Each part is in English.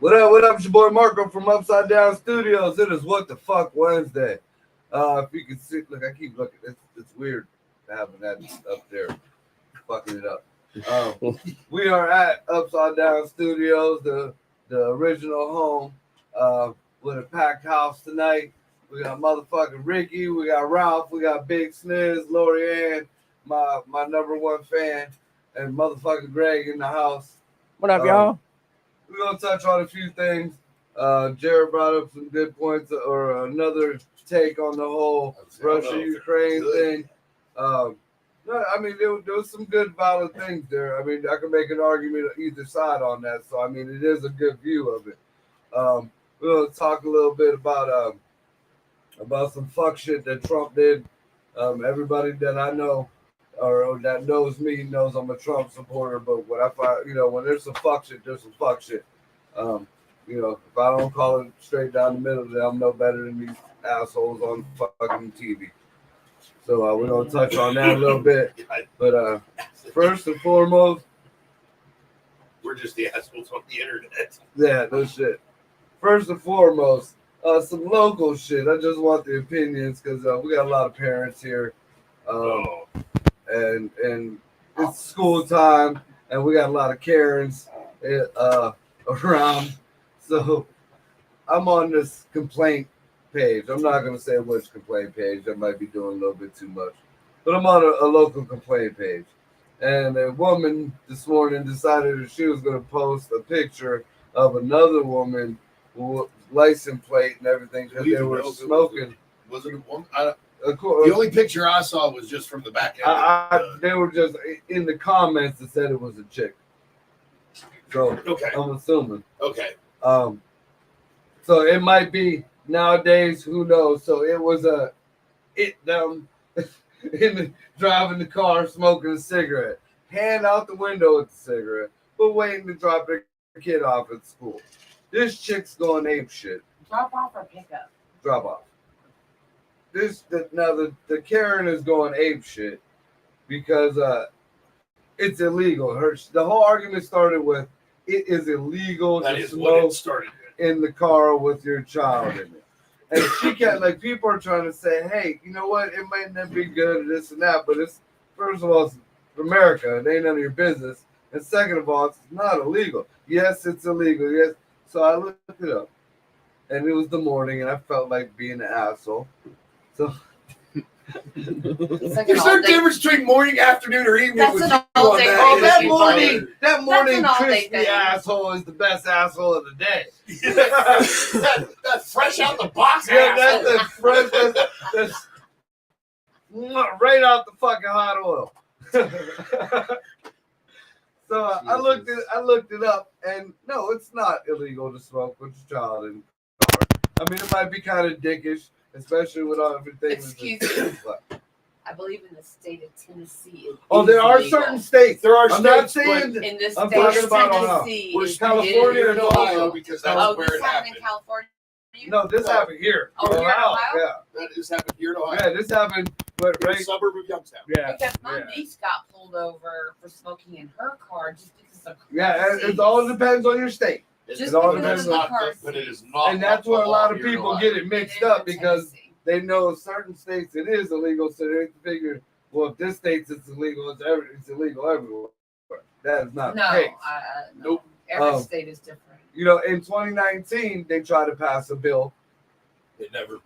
What up? It's your boy Marco from Upside Down Studios. It is WTF Wednesday. If you can see, look, I keep looking. It's weird having that up there, fucking it up. We are at Upside Down Studios, the original home, with a packed house tonight. We got motherfucking Ricky, we got Ralph, we got Big Sniz, Lorianne, my number one fan, and motherfucking Greg in the house. What up, y'all? We're going to touch on a few things. Jared brought up some good points or another take on the whole Russia-Ukraine thing. No, I mean, there was some good, valid things there. I mean, I can make an argument on either side on that. So, I mean, it is a good view of it. We're going to talk a little bit about some fuck shit that Trump did. Everybody that I know or that knows me knows I'm a Trump supporter, but when I find, when there's some fuck shit, there's some fuck shit. If I don't call it straight down the middle, then I'm no better than these assholes on fucking TV. So we're gonna touch on that a little bit. But first and foremost, we're just the assholes on the internet. Yeah, no shit. First and foremost, some local shit. I just want the opinions because we got a lot of parents here. And it's school time, and we got a lot of Karens around. So I'm on this complaint page. I'm not going to say which complaint page. I might be doing a little bit too much. But I'm on a local complaint page. And a woman this morning decided that she was going to post a picture of another woman with license plate and everything because they were smoking. Was it a woman? The only picture I saw was just from the back end. They were just in the comments that said it was a chick. So okay. I'm assuming. Okay. So it might be nowadays, who knows? So it was them driving the car, smoking a cigarette, hand out the window with the cigarette, but waiting to drop their kid off at school. This chick's going ape shit. Drop off or pick up? Drop off. The Karen is going ape shit because it's illegal. The whole argument started with it is illegal to smoke in the car with your child in it. And she can't, people are trying to say, hey, you know what? It might not be good or this and that, but it's, first of all, it's America. It ain't none of your business. And second of all, it's not illegal. Yes, it's illegal. Yes. So I looked it up. And it was the morning, and I felt like being an asshole. So there's no difference between morning, afternoon, or evening. That's an all day thing. That morning, crispy asshole is the best asshole of the day. that fresh out the box. Yeah, that's the fresh. That's right out the fucking hot oil. So I looked it up, and no, it's not illegal to smoke with your child in the car. I mean, it might be kind of dickish. Especially with everything. Excuse me. I believe in the state of Tennessee. There are certain states. There are. I'm not saying. In the I'm state talking of about Tennessee, California and Ohio because that's where it happened. In California. No, this happened here. Oh, here in Ohio? Yeah. That just happened here in Ohio. Yeah, this happened, but in the suburb of Youngstown. Yeah. Because my niece got pulled over for smoking in her car just because of. Yeah, it all depends on your state. Just all because depends on but it is not. And that's where a lot of people get it mixed up because they know certain states it is illegal, so they figure, well, if this state it's illegal, it's illegal everywhere. That is not the case. Nope. Every state is different. In 2019, they tried to pass a bill. It never.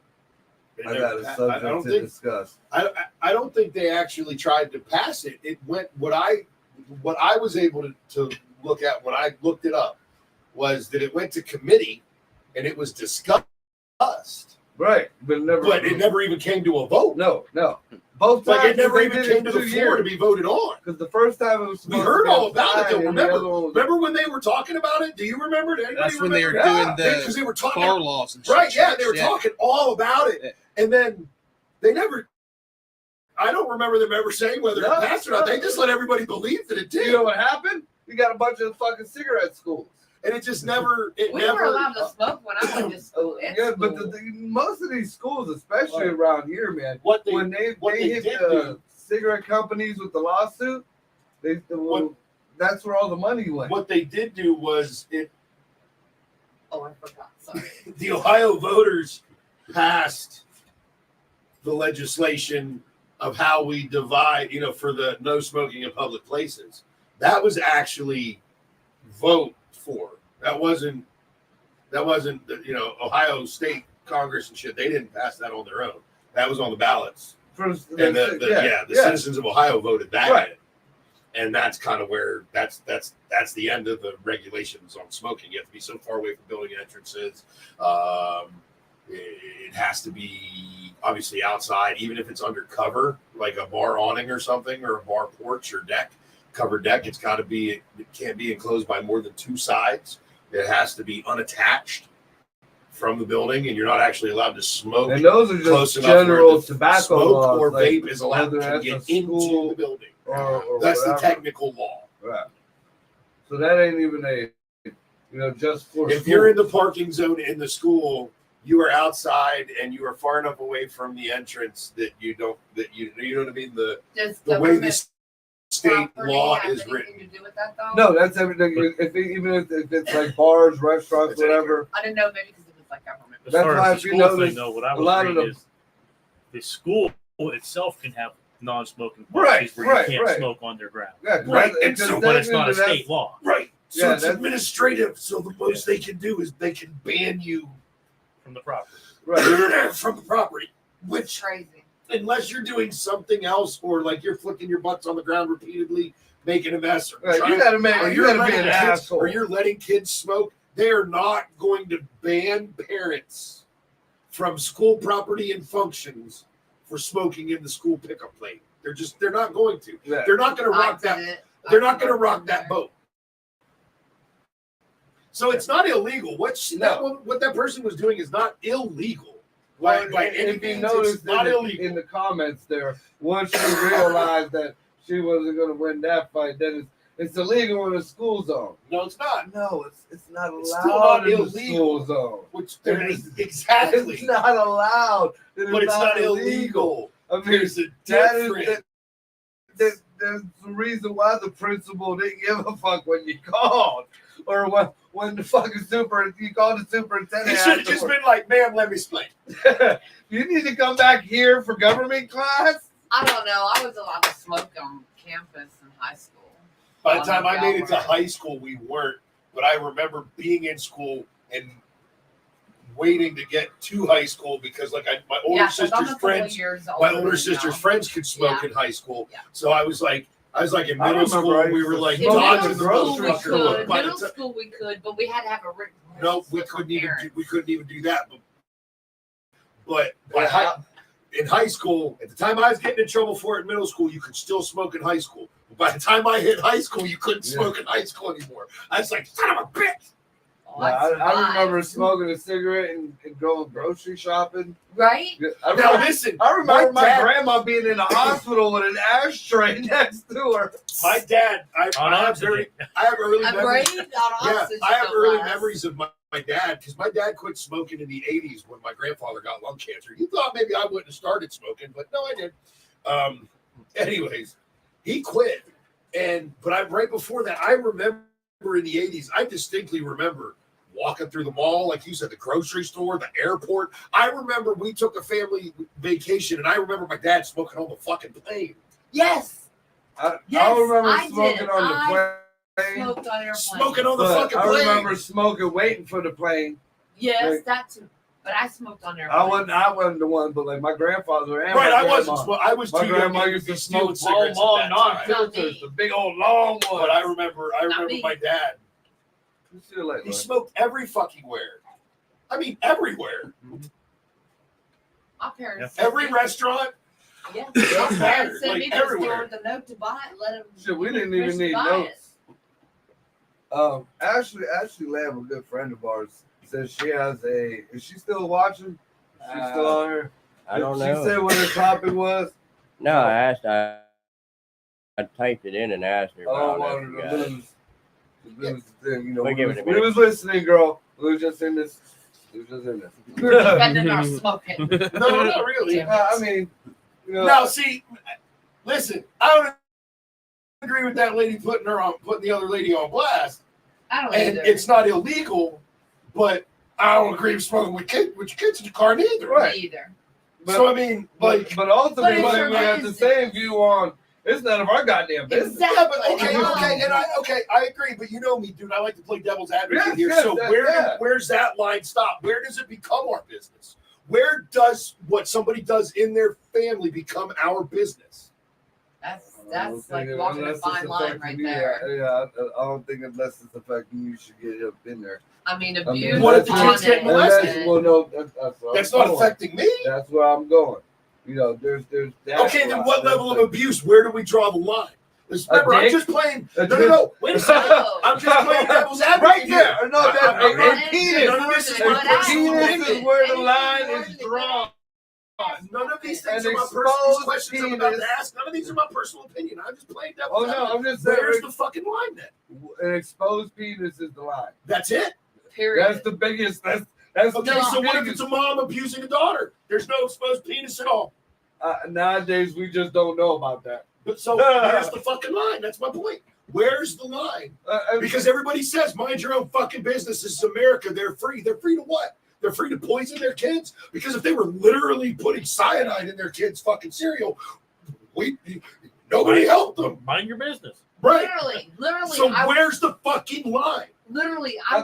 I got a subject to discuss. I don't think they actually tried to pass it. It went. What I was able to look at when I looked it up was that it went to committee and it was discussed Right, but it never even came to a vote. No. Both times. Like it never they even did came it to the 2 floor to years. be voted on. Because the first time it was We heard all about it. Though. and the other one was- Remember when they were talking about it? Do you remember? Did anybody That's when they were remember? doing because they were talking car laws and shit. right. Yeah, they were talking all about it, Yeah. and then they never. I don't remember them ever saying whether it passed or not. They just let everybody believe that it did. You know what happened? You got a bunch of fucking cigarette schools. And it just never. We were allowed to smoke when I went to school. Yeah, but most of these schools, especially around here, man, when they hit the cigarette companies with the lawsuit, that's where all the money went. What they did do was Oh, I forgot. Sorry. the Ohio voters passed the legislation of how we divide, for the no smoking in public places. That was actually vote for. That wasn't Ohio State Congress and shit. They didn't pass that on their own. That was on the ballots. And the citizens of Ohio voted that in. And that's kind of where that's the end of the regulations on smoking. You have to be so far away from building entrances. It has to be obviously outside, even if it's undercover, like a bar awning or something, or a bar porch or covered deck. It can't be enclosed by more than 2 sides. It has to be unattached from the building, and you're not actually allowed to smoke. And those are just general tobacco smoke laws, or like vape is allowed to get into the building. Or that's whatever. the technical law. Right. So that ain't even just for. If you're in the parking zone in the school, you are outside and you are far enough away from the entrance that you know what I mean. The way the state law is written. To do with that, though? No, that's everything. Even if it's like bars, restaurants, whatever. I didn't know, maybe because it was like government. As That's far why as the if you school notice, thing, though, what I a lot was of reading is the school itself can have non-smoking Right, policies where right, you can't right. smoke on their ground. Yeah, Right, and so- But it's not a state law. Right. So Yeah, it's that's- administrative. So the most they can do is they can ban you From the property. Right. from the property, It's which crazy. unless you're doing something else or like you're flicking your butts on the ground repeatedly, making a mess, or Right, trying- you gotta make. or You you're gotta be letting an kids, asshole. or you're letting kids smoke, they are not going to ban parents from school property and functions for smoking in the school pickup lane. They're not going to. Yeah. They're not going to rock that. They're not going to rock that boat. So it's not illegal. What that person was doing is not illegal. By any If you means, notice, it's not in illegal. the comments there, once she realized that she wasn't going to win that fight, then it's illegal in the school zone. No, it's not. No, it's not allowed It's still not in the illegal. school zone. Which exactly. It's not allowed. But it's not illegal. I mean, There's a that is difference. there's the reason why the principal didn't give a fuck when you called, or when the fucking you called the superintendent. He should have just been like, "Ma'am, let me explain." You need to come back here for government class. I don't know. I was allowed to smoke on campus in high school. By the time I made it to high school, we weren't. But I remember being in school and waiting to get to high school because, like, my older sister's friends, could smoke in high school. Yeah. So I was like in middle school. We were like In dodging middle the school, we grocery could. store. Middle school, we could, but we had to have a written. No, we couldn't even do that. But in high school, at the time I was getting in trouble for it in middle school, you could still smoke in high school. But by the time I hit high school, you couldn't smoke in high school anymore. I was like, son of a bitch. Oh, I remember smoking a cigarette and going grocery shopping. Right? Listen. I remember my dad, grandma being in the hospital with an ashtray next to her. My dad, I have early I'm memories. great on Yeah, oxygen I have early glass. memories of my dad because my dad quit smoking in the 80s when my grandfather got lung cancer. He thought maybe I wouldn't have started smoking, but no, I did. Anyways, he quit. But right before that, I remember in the 80s, I distinctly remember walking through the mall, like you said, the grocery store, the airport. I remember we took a family vacation, and I remember my dad smoking on the fucking plane. Yes. I Yes, remember I smoking did. on the plane. Smoked on airplane. Smoking on the But fucking I plane. remember smoking, waiting for the plane. Yes, that too. But I smoked on airplane. I wasn't the one, but like my grandfather and Right, my I wasn't. grandma. I was My too young grandma to used be to smoke stealing cigarettes long at that time. non-filters, the big old long ones. But I remember me. my dad. See you later, He man. smoked every fucking where. I mean, everywhere. My parents. Every restaurant. Yeah. Doesn't My matter, parents sent like, me to everywhere. the store, the note to buy it, let them. Shit, we didn't even need notes. Ashley Lamb, a good friend of ours, says she has a. Is she still watching? She's still on here. I don't She know. said what her topic was. No, I asked. I typed it in and asked her. But I Oh, don't know if wanted you to got it. lose the thing. You know, We'll give it a we minute. was listening, girl. We was just in this. We was just in this. We were defending our smoking. No, not really. I mean, you know, Now, see, listen, I don't agree with that lady putting the other lady on blast, I don't and either. it's not illegal, but I don't agree with smoking with your kids in the car neither. Right. Me either. So I mean, like, but ultimately, But it's we have the business. same view on. It's none of our goddamn business. Exactly. yeah, but okay, No. I agree, but you know me, dude. I like to play devil's advocate Yes, here. yes, So yeah. where's that line stop? Where does it become our business? Where does what somebody does in their family become our business? That's like walking a fine line right there. Yeah, I don't think unless it's affecting you, you should get up in there. I mean, I mean, abuse. what if the on kids get it. molested? Well, no, that's where That's I'm not going. affecting me. That's where I'm going. You know, there's that. Okay, then what level of abuse? Where do we draw the line? Remember, I'm dick? just playing. A No. Wait a second. No. I'm just playing devil's advocate. Right there. No, I'm that's not- a penis. None of this is A my personal penis opinion. is where the line is drawn. None of these things An are my personal exposed questions I'm about to penis. ask. None of these are my personal opinion. I'm just playing devil's Oh no, advocate. I'm just saying. Where's the fucking line then? An exposed penis is the line. That's it. Period. That's the biggest. That's Okay, the so what if biggest. it's a mom abusing a daughter? There's no exposed penis at all. Nowadays, we just don't know about that. But so where's the fucking line? That's my point. Where's the line? Because everybody says, mind your own fucking business. This is America. They're free. They're free to what? They're free to poison their kids? Because if they were literally putting cyanide in their kids' fucking cereal, nobody helped them. Mind your business. Right. Literally. So where's the fucking line? Literally, I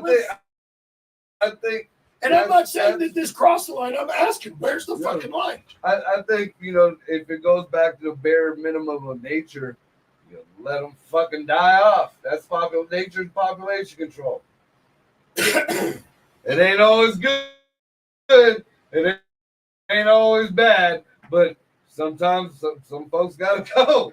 think, And I'm not saying that this crossed the line. I'm asking, where's the fucking line? I think, you know, if it goes back to the bare minimum of nature, you know, let them fucking die off. That's nature's population control. It ain't always good. It ain't always bad, but sometimes some folks gotta go.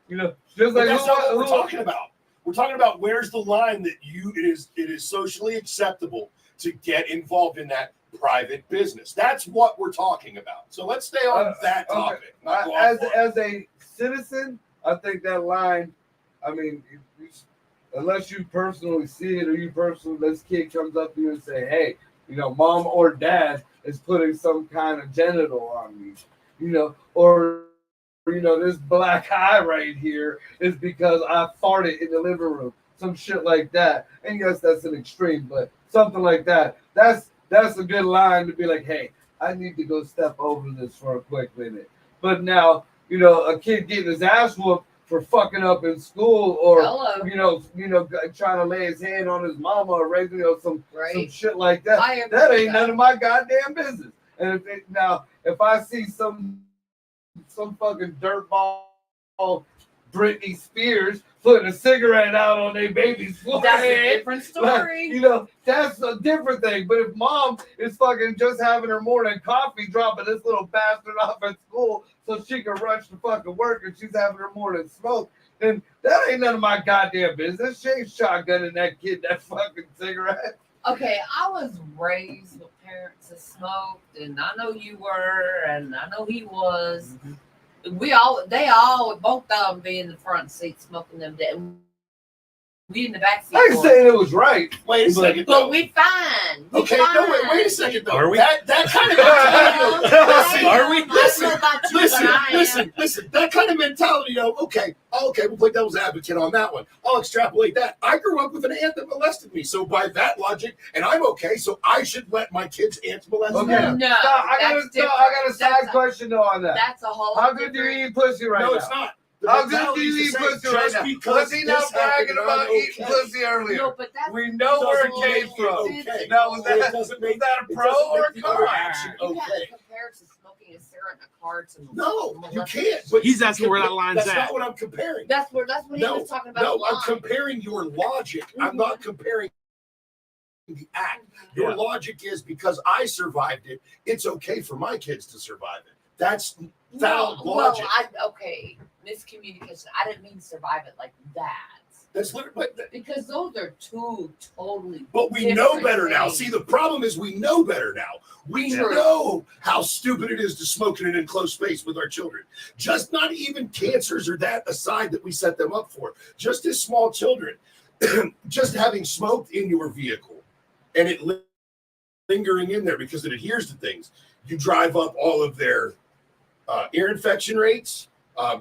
You know, just But like that's not what we're talking about. We're talking about where's the line that it is socially acceptable to get involved in that private business. That's what we're talking about. So let's stay on that topic. not go off on it. As a citizen, I think that line, I mean, unless you personally see it or this kid comes up to you and say, hey, you know, mom or dad is putting some kind of genital on me, you know, or, you know, this black eye right here is because I farted in the living room, some shit like that. And yes, that's an extreme, but something like that. That's a good line to be like, hey, I need to go step over this for a quick minute. But now, you know, a kid getting his ass whooped for fucking up in school, or you know, trying to lay his hand on his mama, or raising, you know, some shit like that. That ain't none of my goddamn business. And if I see some fucking dirtball Britney Spears putting a cigarette out on their baby's forehead, that's a different story. you know, that's a different thing. But if mom is fucking just having her morning coffee, dropping this little bastard off at school so she can rush to fucking work, and she's having her morning smoke, then that ain't none of my goddamn business. She ain't shotgunning that kid that fucking cigarette. Okay, I was raised with parents that smoked, and I know you were, and I know he was. Mm-hmm. They all, both of them be in the front seat smoking them. We in the back seat. I ain't saying it was right. Wait a second. But we fine. Okay, no, wait a second though. Are we? That kind of mentality. Are we? Listen. That kind of mentality, though. Okay, we'll play devil's advocate on that one. I'll extrapolate that. I grew up with an aunt that molested me, so by that logic, and I'm okay, so I should let my kids' aunts molest me. Okay. No, I got a side question though on that. That's a whole. How good do you eat pussy right now? No, it's not. How good do you eat pussy right now? Was he not bragging about eating pussy earlier? No, but that's We know where it came from. Okay. Now, was that a pro or a the con? other action You okay? can't compare to smoking a cigarette in a car to No, you molesting. can't. But He's asking where that line's that's at. not what I'm comparing. That's what he was talking about. No, I'm line. comparing your logic. I'm not comparing the act. Your logic is because I survived it, it's okay for my kids to survive it. That's valid logic. Okay, miscommunication. I didn't mean survive it like that. That's literally, Because those are two totally. but we know better now. See, the problem is we know better now. We know how stupid it is to smoke in an enclosed space with our children. Just not even cancers or that aside that we set them up for. Just as small children, just having smoked in your vehicle and it lingering in there because it adheres to things. You drive up all of their ear infection rates.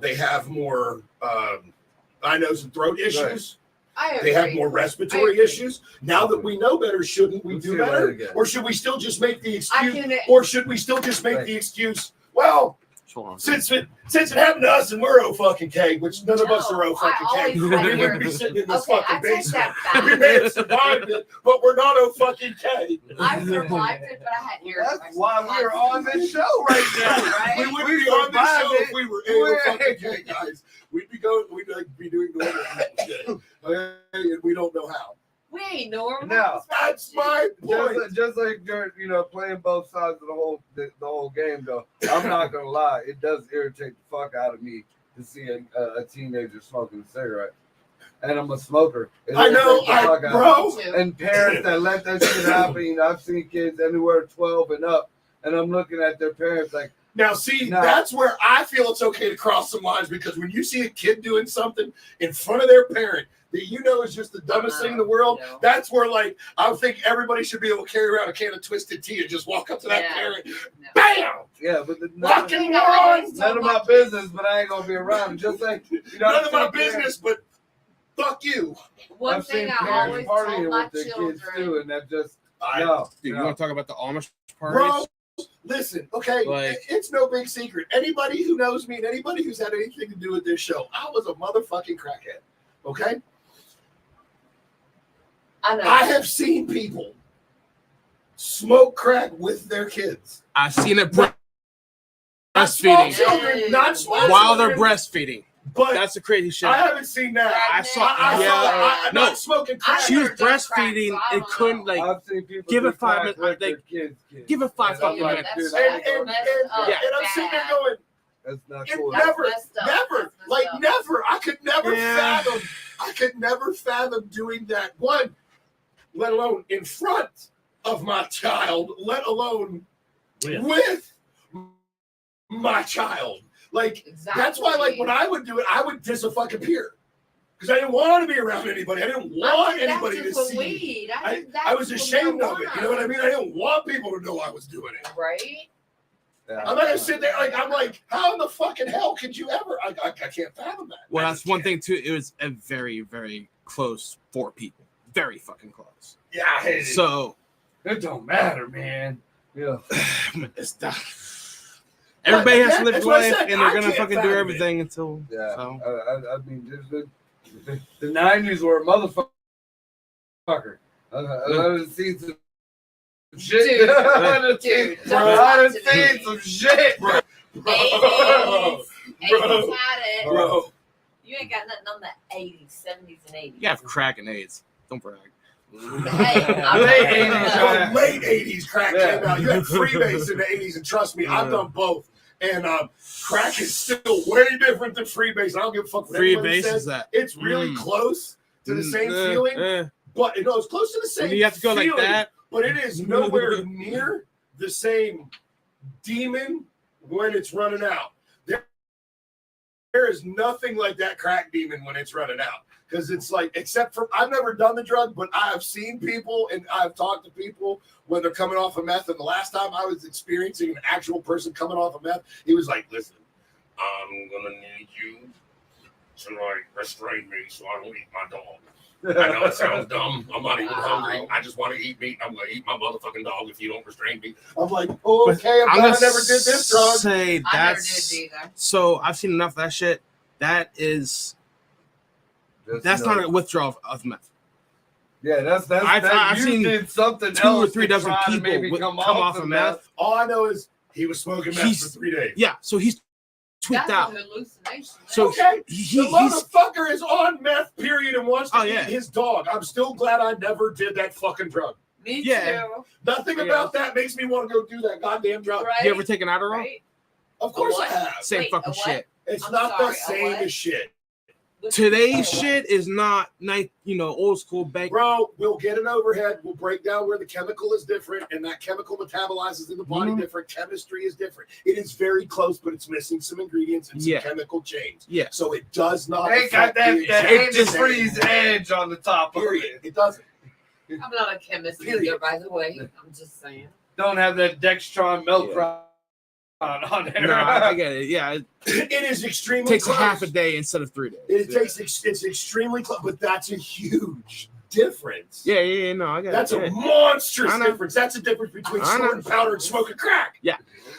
They have more eye, nose, and throat issues. They have more respiratory issues. Now that we know better, shouldn't we do better? Or should we still just make the excuse? Well, since it happened to us and we're O-fucking-K, which none of us are O-fucking-K, we wouldn't be sitting in this fucking basement. We may have survived it, but we're not O-fucking-K. I survived it, but I had ear infection. That's why we're on this show right now. Right? We wouldn't be on this show if we were O-fucking-K, guys. We'd be doing normal shit. Okay? And we don't know how. We ain't normal. Now, that's my point. Just like you're, playing both sides of the whole game, though. I'm not gonna lie, it does irritate the fuck out of me to see a teenager smoking a cigarette. And I'm a smoker. I know, bro. And parents that let that shit happen. I've seen kids anywhere 12 and up, and I'm looking at their parents like. Now, that's where I feel it's okay to cross some lines, because when you see a kid doing something in front of their parent that is just the dumbest thing in the world, that's where, like, I think everybody should be able to carry around a can of Twisted Tea and just walk up to that parent, bam! Yeah, but none of my business, but I ain't gonna be around. Just like, none of my business, but fuck you. One thing I always tell my children, kids too, and that just, you want to talk about the Amish parties? Bro, listen, okay, it's no big secret. Anybody who knows me and anybody who's had anything to do with this show, I was a motherfucking crackhead, okay? I have seen people smoke crack with their kids. I've seen it breastfeeding. Children, not small while children, they're breastfeeding. But that's the crazy shit. I haven't seen that. I saw. Not smoking crack. She was breastfeeding and couldn't give it 5 minutes. Give it 5 fucking minutes. And I'm sitting there going, that's not cool. Never. I could never fathom doing that. One, let alone in front of my child, let alone with my child. That's why, when I would do it, I would dis-a-fucking-peer. Because I didn't want to be around anybody. I didn't want anybody to see me. I was ashamed of it. You know what I mean? I didn't want people to know I was doing it. Right? Yeah. I'm not going to sit there I'm like, how in the fucking hell could you ever? I can't fathom that. Well, that's one thing, too. It was a very, very close 4 people. Very fucking close. Yeah, I hate it. So. It don't matter, man. Yeah. It's not. Everybody has to live his life, and they're gonna fucking do everything until. Yeah. So. I mean, the 90s were a motherfucker. I've seen some shit. I've seen some shit, bro. 80s had it. Bro. You ain't got nothing on the 80s, 70s, and 80s. You have crack and AIDS. Don't brag. Late 80s crack came out. You had freebase in the 80s, and trust me, I've done both. And crack is still way different than freebase. I don't give a fuck what anybody says. It's really close to the same feeling, but it's close to the same. You have to go feeling, like that, but it is nowhere near the same demon when it's running out. There is nothing like that crack demon when it's running out. Because it's like, except for, I've never done the drug, but I've seen people and I've talked to people when they're coming off of meth. And the last time I was experiencing an actual person coming off of meth, he was like, listen, I'm going to need you to restrain me so I don't eat my dog. I know it sounds dumb. I'm not even hungry. I just want to eat meat. I'm going to eat my motherfucking dog if you don't restrain me. I'm like, okay, I'm glad I never did this drug. Say I never did either. So I've seen enough of that shit. That is... That's not a withdrawal of meth. Yeah, I've seen did something 2 or 3 else dozen people come off of meth. All I know is he was smoking meth for 3 days. Yeah, so he's tweaked out. So the motherfucker is on meth, period, and wants to eat his dog. I'm still glad I never did that fucking drug. Me Yeah. too. Nothing about that makes me want to go do that goddamn drug. Right? You ever take an Adderall? Right? Of course I What? have. Same Wait, fucking a what? shit. It's I'm not sorry, the same what? as shit. Today's shit is not nice, old school bank. Bro, we'll get an overhead. We'll break down where the chemical is different, and that chemical metabolizes in the body different. Chemistry is different. It is very close, but it's missing some ingredients and some chemical change. Yeah. So it does not. They got that freeze edge on the top of Period. it. It doesn't. I'm not a chemist either, by the way. I'm just saying. Don't have that Dextron milk on there. No, I get it. Yeah, It is extremely takes close. half a day instead of 3 days. It's extremely close, but that's a huge difference. Yeah, no, I get That's it. a monstrous I know. difference. That's the difference between I know. snorting powder and smoking crack. Yeah.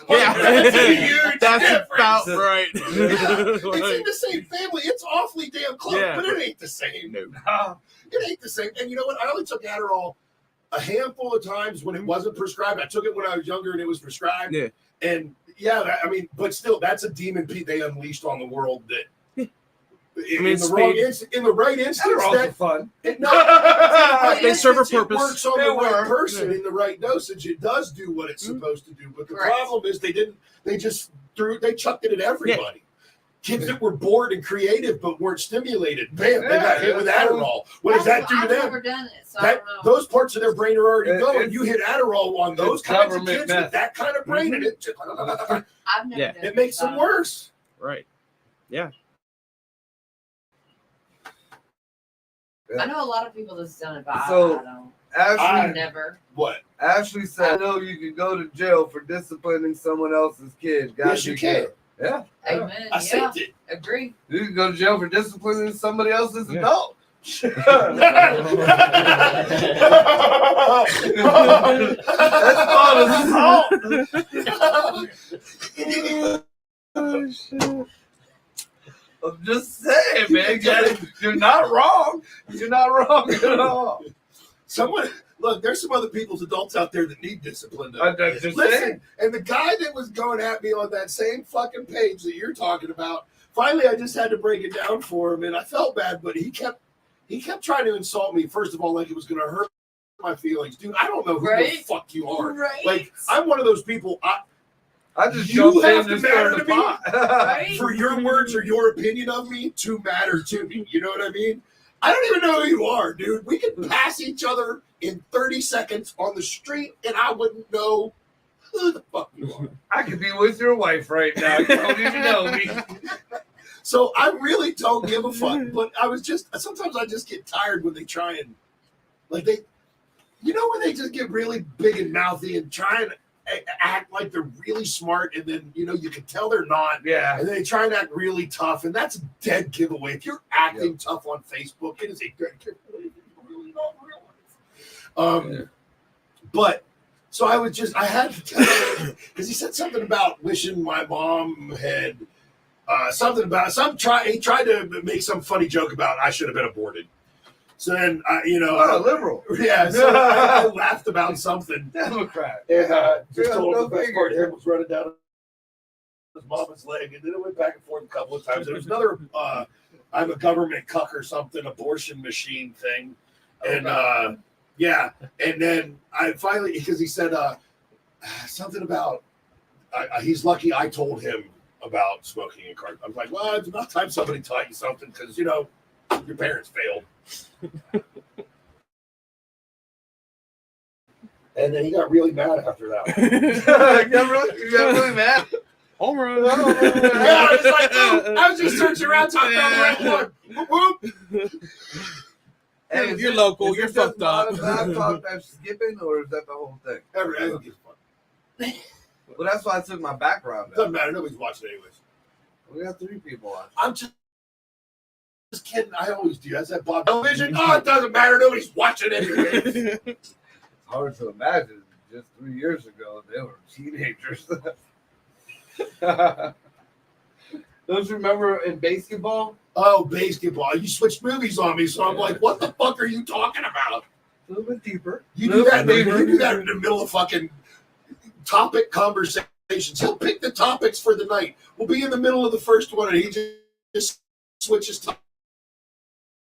Like, that's a huge That's difference. about right. Yeah, it's in the same family. It's awfully damn close, Yeah. but it ain't the same. No. It ain't the same. And you know what? I only took Adderall a handful of times when it wasn't prescribed. I took it when I was younger and it was prescribed. Yeah. And but still, that's a demon they unleashed on the world that. In the right instance, Adderall's fun. They serve a purpose. It works on the right person in the right dosage. It does do what it's supposed to do. But the problem is they chucked it at everybody. Kids that were bored and creative but weren't stimulated, bam, they got hit with Adderall. What does that do to I've them? never done it, so I don't know. Those parts of their brain are already going. You hit Adderall on those kinds of kids meth. with that kind of brain, and it I've never done it makes them worse. Right. Yeah. I know a lot of people that's done it, but So, I don't. Ashley, Never. What? Ashley said, I know you can go to jail for disciplining someone else's kid. Yes, you can. Yeah. Amen. I said it. Agree. You can go to jail for disciplining somebody else's adult. That's called assault. I'm just saying, man. You're not wrong. You're not wrong at all. Look, there's some other people's adults out there that need discipline. I'm just Listen, saying. and the guy that was going at me on that same fucking page that you're talking about, finally I just had to break it down for him, and I felt bad, but he kept trying to insult me, first of all, like it was going to hurt my feelings. Dude, I don't know who the fuck you are. Right. Like, I'm one of those people, I just you jumped have in to and matter started to a me pot. for your words or your opinion of me to matter to me. You know what I mean? I don't even know who you are, dude. We could pass each other in 30 seconds on the street, and I wouldn't know who the fuck you are. I could be with your wife right now. You don't even know me. So I really don't give a fuck. But sometimes I just get tired when they try and, when they just get really big and mouthy and try and act like they're really smart, and then you can tell they're not. Yeah. And then they try and act really tough, and that's a dead giveaway. If you're acting tough on Facebook, it is a dead giveaway. You really don't realize. But so I had to tell him because he said something about wishing my mom had he tried to make some funny joke about I should have been aborted. So then, liberal. Yeah, so I laughed about something. Democrat. And just Yeah, told go him the best figure. part him was running down his mama's leg, and then it went back and forth a couple of times. There was another I'm a government cuck or something, abortion machine thing. And and then I finally, because he said something about he's lucky I told him about smoking in cars. I was like, well, it's about time somebody taught you something, because your parents failed. And then he got really mad after that one. You got really mad? Home run. Yeah, I was like, oh, I was just searching around talking about the right one. Whoop, whoop. Hey, You're local. Is You're it just fucked up. I talk that skipping, or is that the whole thing? Everything is fun. Well, that's why I took my background. Doesn't matter. Nobody's watching anyways. We got 3 people on. I'm just kidding. I always do. That's that Bob television. Oh, it doesn't matter. Nobody's watching anyways. It's hard to imagine. Just 3 years ago, they were teenagers. Don't you remember in basketball? Oh, basketball. You switched movies on me, so I'm like, what the fuck are you talking about? A little bit deeper. You do that in the middle of fucking topic conversations. He'll pick the topics for the night. We'll be in the middle of the first one, and he just switches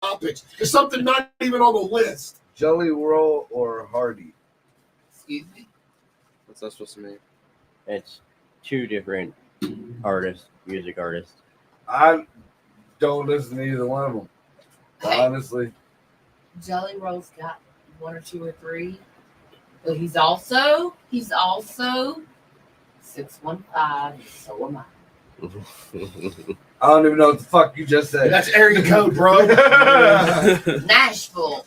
topics. There's something not even on the list. Jelly Roll or Hardy? Excuse me. What's that supposed to mean? It's two different artists, music artists. I don't listen to either one of them. Hey. Honestly. Jelly Roll's got 1 or 2 or 3, but he's also 615. So am I. I don't even know what the fuck you just said. That's area code, bro. Nashville.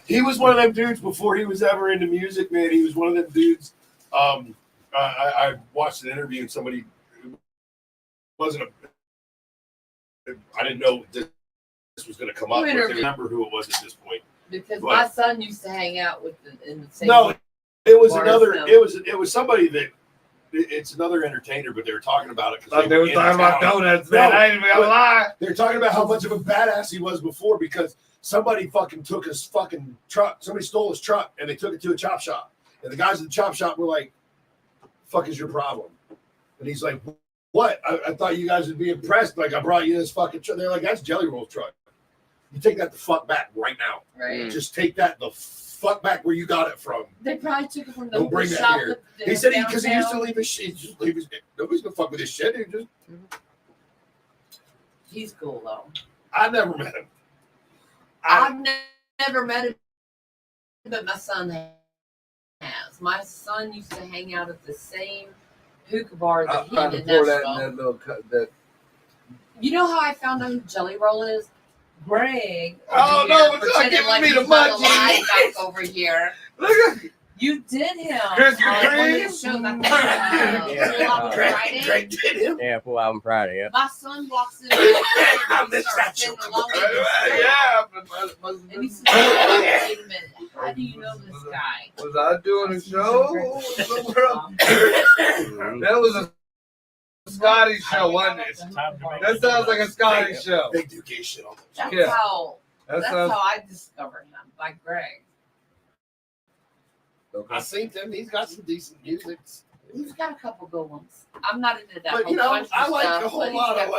He was one of them dudes before he was ever into music, man. He was one of them dudes. I watched an interview and somebody wasn't I didn't know this was going to come up. I don't remember who it was at this point. Because my son used to hang out with in the same. No, it was bar another. as him. It was somebody that. It's another entertainer, but they were talking about it Like they were talking about donuts, man. I ain't even gonna lie. They're talking about how much of a badass he was before because somebody fucking took his fucking truck. Somebody stole his truck and they took it to a chop shop. And the guys at the chop shop were like, "Fuck is your problem?" And he's like, "What? I thought you guys would be impressed. Like I brought you this fucking truck." They're like, "That's Jelly Roll's truck. You take that the fuck back right now. Right. Just take that the fuck back where you got it from." They probably took it from the Don't bring that shop. here. He said because he used to leave his shit. Nobody's gonna fuck with his shit. He's cool though. I never met him. I've never met him, but my son has. My son used to hang out at the same hookah bar that he I did in pour that in Nashville. that little cup. That. You know how I found out who Jelly Roll is? Greg. Oh, over no, here, it's not pretending giving like me he's the on munchies. line back over here. Look at You did him. Chris, you on one of crazy? the shows, I think, Yeah. Full Album Friday. Greg did him. Yeah, Full Album Friday. Yeah. My son walks in I missed that and joke. along with this guy. yeah. And he said, wait a minute, how do you know this guy? Was I doing a show? That was a Scotty show, wasn't it? That sounds like a Scotty show. They do gay shit on them. That's Yeah. how That that's sounds. how I discovered him, by Greg. I seen him. He's got some decent music. He's got a couple good ones. I'm not into that. But whole you know, country I like stuff, a whole but he's lot got of I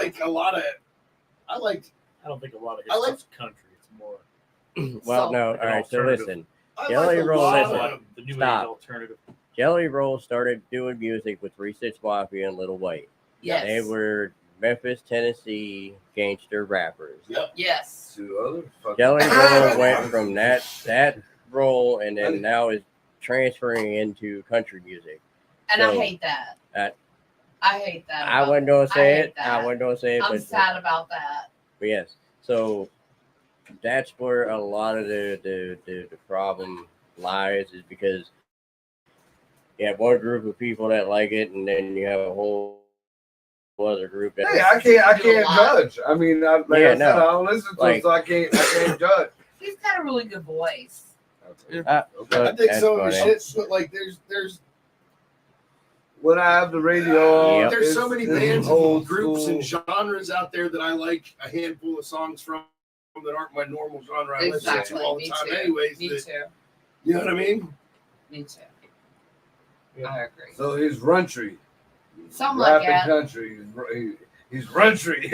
like I don't think a lot of his I like- stuff's country. It's more Well, So- no. Like All an right. So alternative. listen, I Jelly like a Roll, lot listen. of the new age Stop. alternative. Jelly Roll started doing music with 3 6 Mafia and Little White. Yes. They were Memphis, Tennessee gangster rappers. Yes. Two other fucking. Jelly Roll went from that role and then now is transferring into country music. And I So, hate that. I hate that. I about- wasn't gonna say hate it. I that. wasn't gonna say it, I'm but sad about that. yes. So that's where a lot of the problem lies, is because you have one group of people that like it, and then you have a whole other group that. Hey, I can't judge. I mean, I said, I don't listen to him, so I can't judge. He's got a really good voice. I think That's some of the funny. shit, but like there's When I have the radio on, Yep. there's so many it's bands old and groups school. and genres out there that I like a handful of songs from that aren't my normal genre I listen Exactly. to all the Me time too. anyways. Me that- too. You know what I mean? Me too. Yeah. I agree. So he's runtry. Something like Rapping that. country. He's runtry.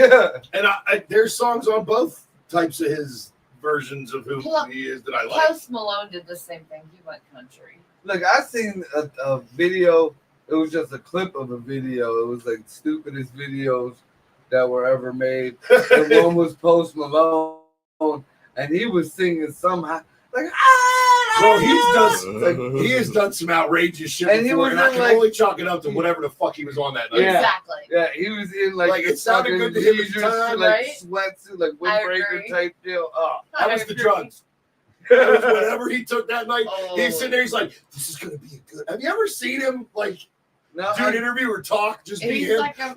And I there's songs on both types of his versions of who Look, he is that I like. Post Malone did the same thing. He went country. Look, I seen a video. It was just a clip of a video. It was like stupidest videos that were ever made. And one was Post Malone, and he was singing somehow like Bro, he has done some outrageous shit And he before, was and I in, can like- only chalk it up to whatever the fuck he was on that night. Yeah. Exactly. Yeah, he was in like Like, it sounded good to him at the leisure time, like right? sweatsuit, like I windbreaker agree. type deal. Oh. That was I the agree. drugs. That was whatever he took that night. Oh. He's sitting there, he's like, this is gonna be a good. Have you ever seen him like No, do an interview or talk? Just be He's him. like a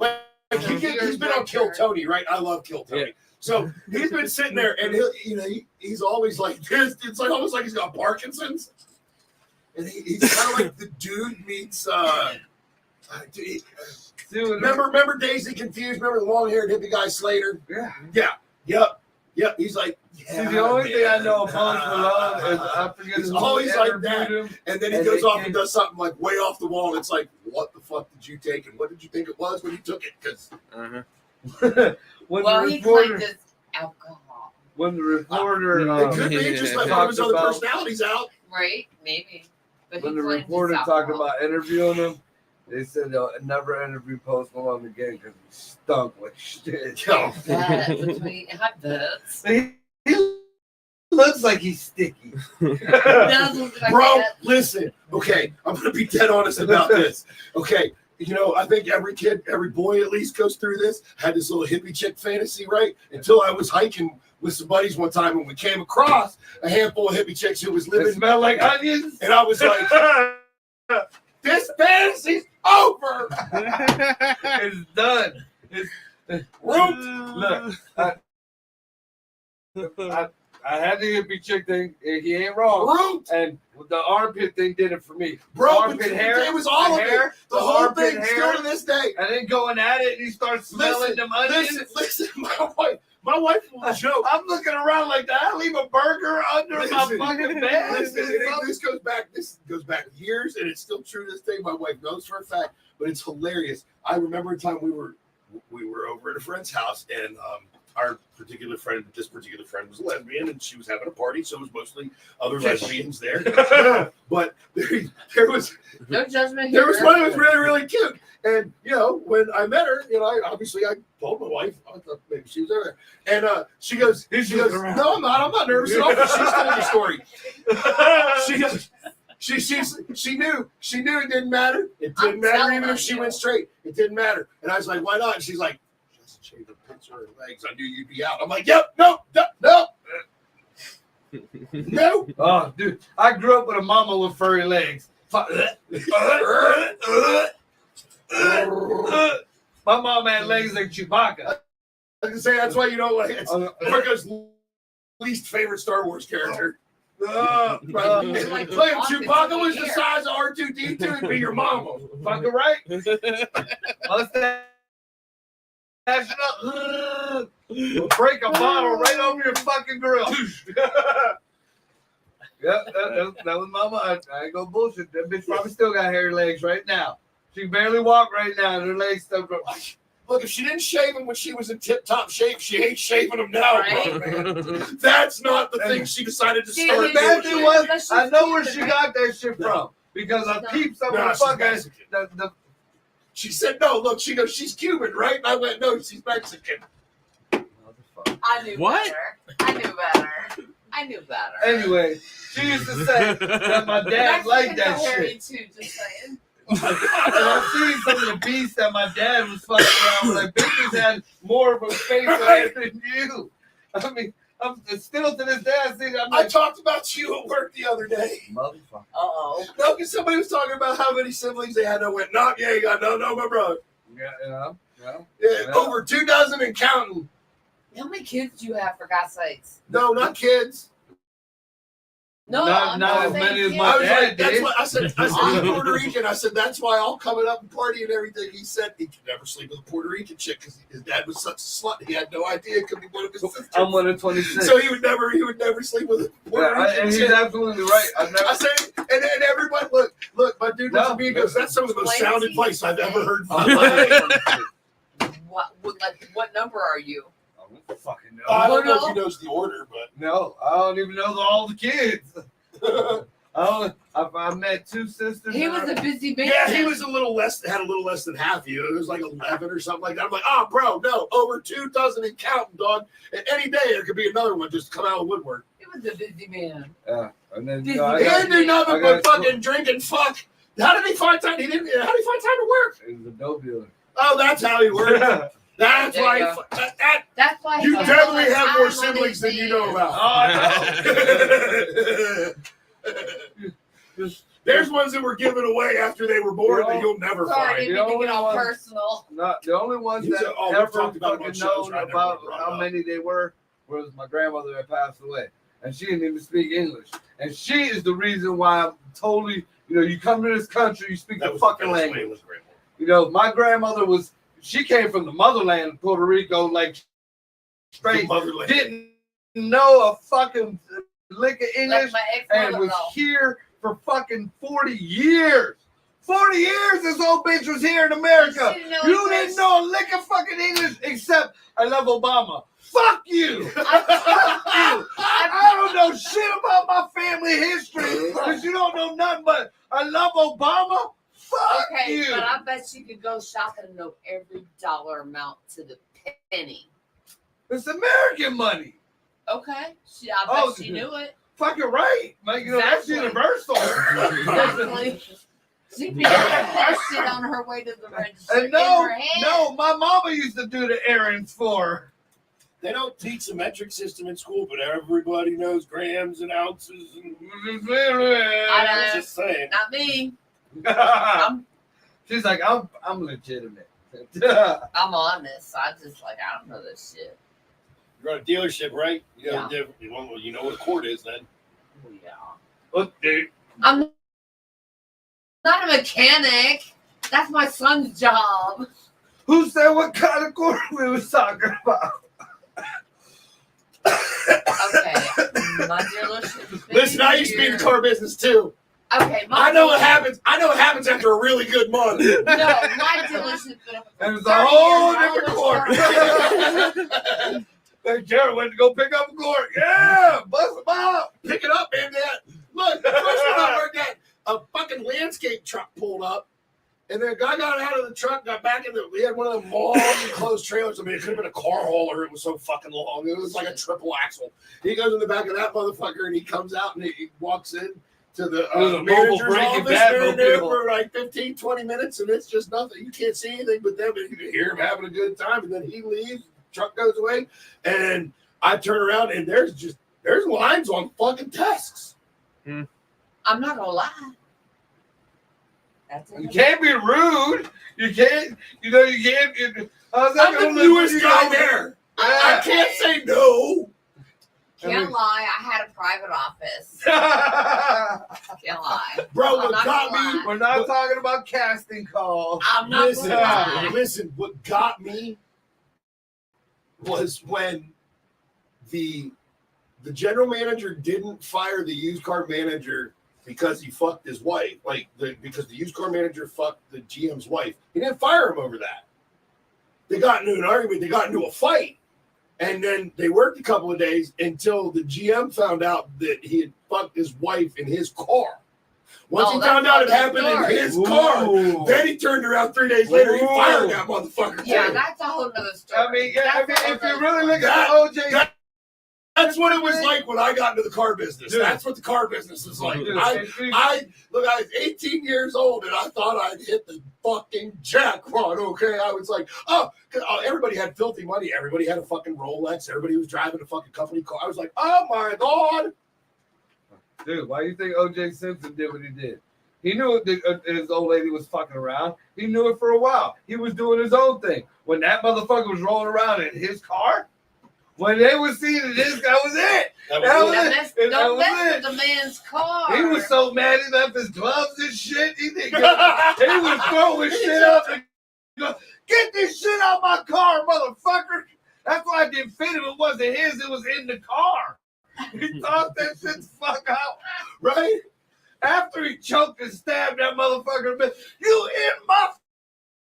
He's been on Kill Tony, right? I love Kill Tony. Yeah. So he's been sitting there, and he's always like this. It's like almost like he's got Parkinson's, and he's kind of like the dude meets. Remember Daisy Confused? Remember the long-haired hippie guy Slater? Yeah. Yep. He's like, yeah. See, the only thing I know of Post man. Malone is I forget He's who always like interviewed that. him. And then he And goes they off came- and does something like way off the wall. And it's like, what the fuck did you take? And what did you think it was when you took it? Because When well, the he reporter, claimed it's alcohol. when the reporter It could be just like one of his other about- personalities out. Right? Maybe. But when he the claims reporter he's talked alcohol. about interviewing him, they said they'll never interview Post Malone again because he stunk like shit. Yo. That between hot butts. He looks like he's sticky. Does look like Bro, that. listen. Okay, I'm gonna be dead honest about this. Okay, I think every kid, every boy at least goes through this. Had this little hippie chick fantasy, right? Until I was hiking with some buddies one time and we came across a handful of hippie chicks who was They living, smell like onions. and I was like, this fantasy's over. It's done. Root. Look, I had the hippie chick thing. He ain't wrong. Root. And the armpit thing did it for me. Bro, The but armpit hair. it was all the of hair, it. The whole armpit thing, hair. still to this day. And then going at it, and he starts smelling them onions. Listen, my wife will joke. I'm looking around like that. I leave a burger under Listen, my fucking bed. Listen, this goes back years, and it's still true to this day. My wife knows for a fact, but it's hilarious. I remember a time we were over at a friend's house, and this particular friend was a lesbian, and she was having a party, so it was mostly other lesbians there. But there was No judgment there here. was one that was really, really cute. And, when I met her, I told my wife, I thought maybe she was there. And she goes, no, I'm not nervous at all. She's telling the story. She goes, she knew it didn't matter. It didn't matter even if she went straight. It didn't matter. And I was like, why not? And she's like, just shave the pits of her legs. I knew you'd be out. I'm like, yep, no. No. Oh, dude, I grew up with a mama with furry legs. My mom had legs like Chewbacca. I can say that's why you don't like it. It's Marco's least favorite Star Wars character. Like Chewbacca was the size of R2D2, it'd be your mama. fucking right. Mustache up. We'll break a bottle right over your fucking grill. Yeah, that was mama. I ain't gonna bullshit. That bitch probably still got hairy legs right now. She can barely walk right now, and her legs still go. Look, if she didn't shave them when she was in tip-top shape, she ain't shaving them now, Right? bro, man. That's not the thing she decided to See, start Imagine doing. what That's I know where just she got that shit from because I peeped some Nah, of the she's fucking. Mexican. She said, no, look, she goes, she's Cuban, right? And I went, no, she's Mexican. I knew What? better. Anyway, she used to say that my dad liked that shit. Too, just saying. And I've seen some of the beasts that my dad was fucking around with. Like, bitches had more of a face than you. I mean, I'm still to this day, I'm I like, talked about you at work the other day. motherfucker. Uh-oh. No, because somebody was talking about how many siblings they had. I went, no, yeah, you got no, my brother. Yeah. Yeah, over 2 dozen and counting. How many kids do you have, for God's sakes? No, not kids. No, Not I'm not as saying many as kids. my I was dad like, that's did. what I said. He's Puerto Rican. I said, that's why I'll coming up and party and everything. He said he could never sleep with a Puerto Rican chick because his dad was such a slut. He had no idea it could be one of his sisters. I'm one of 26. So he would never sleep with a Puerto Rican and he's chick. absolutely right. I've never. I said, and everybody, look, my dude looks at me and goes, that's some of the most Explain sound to advice I've ever heard in my I'm life. What number are you? I don't fucking know. I don't know if he knows the order, but No, I don't even know all the kids. I met 2 sisters. He and was I- a busy man. yeah, he was had a little less than half you. It was like 11 or something like that. I'm like, oh, bro, no, over 2 dozen and counting, dog. And any day there could be another one just come out of the woodwork. He was a busy man. Yeah, and then Disney I He got, didn't do nothing I but got- fucking drink and fuck. How did he find time? How did he find time to work? he was a dope dealer. Oh, that's how he worked. That's There why. you go. That That's why you he definitely spent have all more that time on siblings than these you know things. about. There's ones that were given away after they were born that you'll never Sorry, find. didn't mean to get all personal. Not the only ones These that are all we've ever talked about fucking on shows, known right? about Never brought how up. many they were was my grandmother that passed away, and she didn't even speak English, and she is the reason why I'm totally. You come to this country, you speak the fucking language. My grandmother she came from the motherland, Puerto Rico, like straight, Motherland. didn't know a fucking lick of Like English, my and ex-mother was though. here for fucking 40 years. 40 years this old bitch was here in America. You didn't know You English? didn't know a lick of fucking English except I love Obama. Fuck you. Fuck you. I don't know shit about my family history because you don't know nothing but I love Obama. Fuck Okay, you. but I bet you could go shopping and know every dollar amount to the penny. It's American money. Okay, I bet she dude. knew it. Fucking right. Like, you know, that's Exactly. universal. Exactly. She'd be doing that shit on her way to the register. And in her hand. no, my mama used to do the errands for her. They don't teach the metric system in school, but everybody knows grams and ounces. And I know. just saying. Not me. I'm She's like, I'm legitimate. honest. I just I don't know this shit. You're at a dealership, right? You know, Yeah. you know what a court is then. Yeah. Look, dude. I'm not a mechanic. That's my son's job. Who said what kind of court we was talking about? Okay. My dealership. Listen, I used to be in the car business too. Okay. I know what happens. I know what happens after a really good month. No, my dealership's been up for And it's 30 a whole years. I different was court. Hey, Jared went to go pick up a court. Yeah, bust them out. Pick it up, man. Look, the first one I worked at, a fucking landscape truck pulled up, and the guy got out of the truck, got back in the. We had one of them long enclosed trailers. I mean, it could have been a car hauler. It was so fucking long. It was like a triple axle. He goes in the back of that motherfucker, and he comes out and he walks in to the manager's office. They're in there for like 15, 20 minutes, and it's just nothing. You can't see anything but them, and you can hear him having a good time, and then he leaves. Truck goes away, and I turn around, and there's lines on fucking desks. I'm not gonna lie. That's You can't be rude. You can't. You know you can't. How's that I'm gonna the look newest when you guy go- there. I Yeah. can't say no. Can't lie. I had a private office. Can't lie. Bro, I'm what not got gonna me? lie. We're not talking about casting calls. I'm not Listen, gonna lie. listen. What got me was when the general manager didn't fire the used car manager because he fucked his wife. Because the used car manager fucked the GM's wife. He didn't fire him over that. They got into an argument. They got into a fight. And then they worked a couple of days until the GM found out that he had fucked his wife in his car. Once he found out it happened in his car, then he turned around 3 days later. He fired that motherfucker. Yeah, too. that's a whole nother story. I mean, yeah, That's a whole if you nother really look That- at the OJ, That's what it was like when I got into the car business. Dude. That's what the car business is like. Dude, I was 18 years old and I thought I'd hit the fucking jackpot. Okay, I was like, everybody had filthy money. Everybody had a fucking Rolex. Everybody was driving a fucking company car. I was like, oh my god. dude, why do you think OJ Simpson did what he did? He knew his old lady was fucking around. He knew it for a while. He was doing his own thing. When that motherfucker was rolling around in his car, when they was seeing it, this guy was it. That That was was it. it. Don't That mess was with the man's car. He was so mad he left his gloves and shit. He was throwing shit up and go, get this shit out my car, motherfucker. That's why I didn't fit him. It wasn't his. It was in the car. He thought that shit the fuck out. Right? After he choked and stabbed that motherfucker, you in my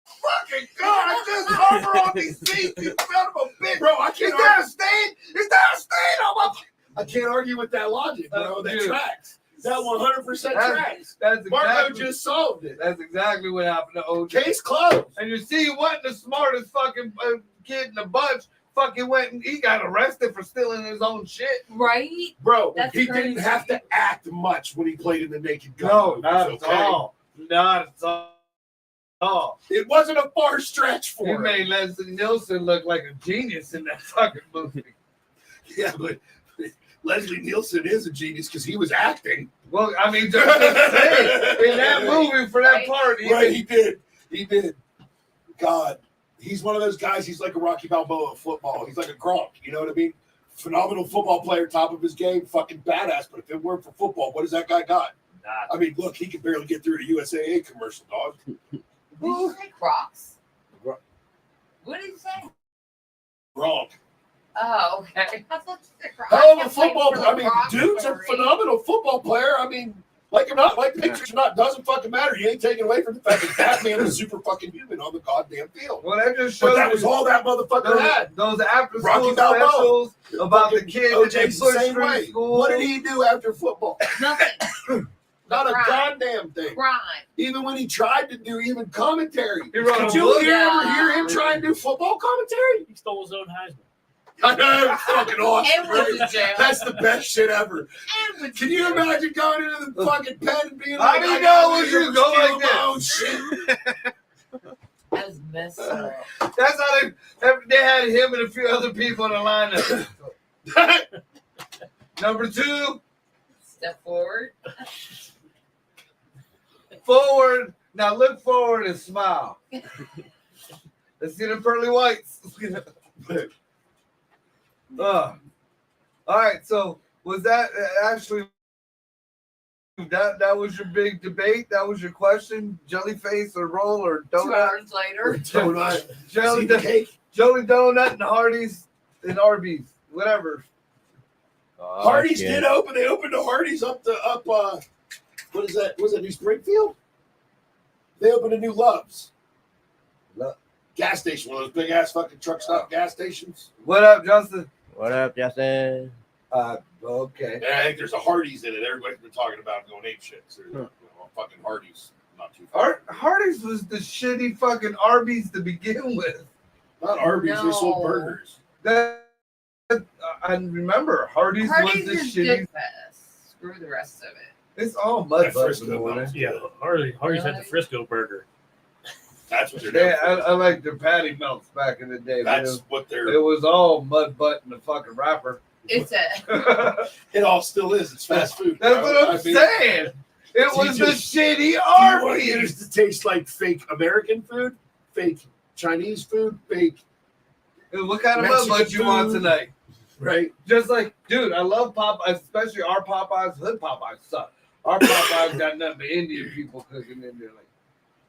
fucking car. I just hover on these seats, you son of a bitch. Bro, I Is can't there a stain? Is there a stain on my... I can't argue with that logic, bro. That Dude. tracks. That 100% tracks. That's Marco exactly, just solved it. that's exactly what happened to OJ. Case closed. And you see, he wasn't the smartest fucking kid in the bunch. Fucking went and he got arrested for stealing his own shit. right. Bro, That's he crazy. didn't have to act much when he played in the Naked Gun. No, movies, not okay? at all. Not at all. It wasn't a far stretch for He him. made Leslie Nielsen look like a genius in that fucking movie. Yeah, but Leslie Nielsen is a genius because he was acting. Well, I mean, just saying, in that movie for that Right. part, Right, he did. He did. God, he's one of those guys. He's like a Rocky Balboa of football. He's like a Gronk. You know what I mean? Phenomenal football player, top of his game, fucking badass. But if it weren't for football, what has that guy got? I mean, look, he could barely get through a USAA commercial, dog. Did you say Crocs? Gro- What did you say? Gronk. Oh, okay. I thought you said Crocs. Hell of a kept waiting football for player. the I mean, Crocs dude's a story. phenomenal football player. I mean, Like him not, like the Patriots or not, doesn't fucking matter. You ain't taking away from the fact that that man was super fucking human on the goddamn field. Well, that just shows But that was all that motherfucker had. those after Rocky school Balboa. specials about the kids that they OJ's push the same through way. school. What did he do after football? Nothing. Not a Right. goddamn thing. Crime. Even when he tried to do even commentary. He wrote Did a you book. ever hear him try and do football commentary? He stole his own Heisman. I know, it's fucking awesome. And went to jail. That's the best shit ever. And went to Can you jail. imagine going into the fucking pen and being How like, do you I know got when here you to go steal like my own shit? That's messed up. That's how they had him and a few other people in the lineup. Number 2, Step forward. forward. Now look forward and smile. Let's see the pearly whites. All right, so was that actually that was your big debate? That was your question? Jellyface or roll or 2 donut? hours later. Donut. Jelly, See the cake? Jelly donut and Hardee's and Arby's, whatever. Oh, Hardee's shit. did open. They opened the Hardee's up. What is that? Was that New Springfield? They opened a new Love's gas station. One of those big ass fucking truck stop gas stations. What up, Justin? What up, Justin? Okay. And I think there's a Hardee's in it. Everybody's been talking about going ape shit. So, fucking Hardee's, not too far. Hardee's was the shitty fucking Arby's to begin with. Not Arby's. They sold No. burgers. That I remember Hardee's Hardee's was the is shitty. good fest. Screw the rest of it. It's all mud That butts in the Frisco morning. Bums. Yeah, Hardy's had the Really? Frisco burger. That's what they're Yeah, doing. I like their patty melts back in the day. That's what they're. It was all mud butt in the fucking wrapper. It's a That's It all still is. It's fast food. what bro. I'm saying. It was the just- shitty Do you want it Arby's. to taste like fake American food, fake Chinese food, fake, What kind of mud Mexican butt you want food. tonight? right? Just like, dude, I love Popeyes, especially our Popeyes. Hood Popeyes suck. Our Popeyes got nothing but Indian people cooking in there, like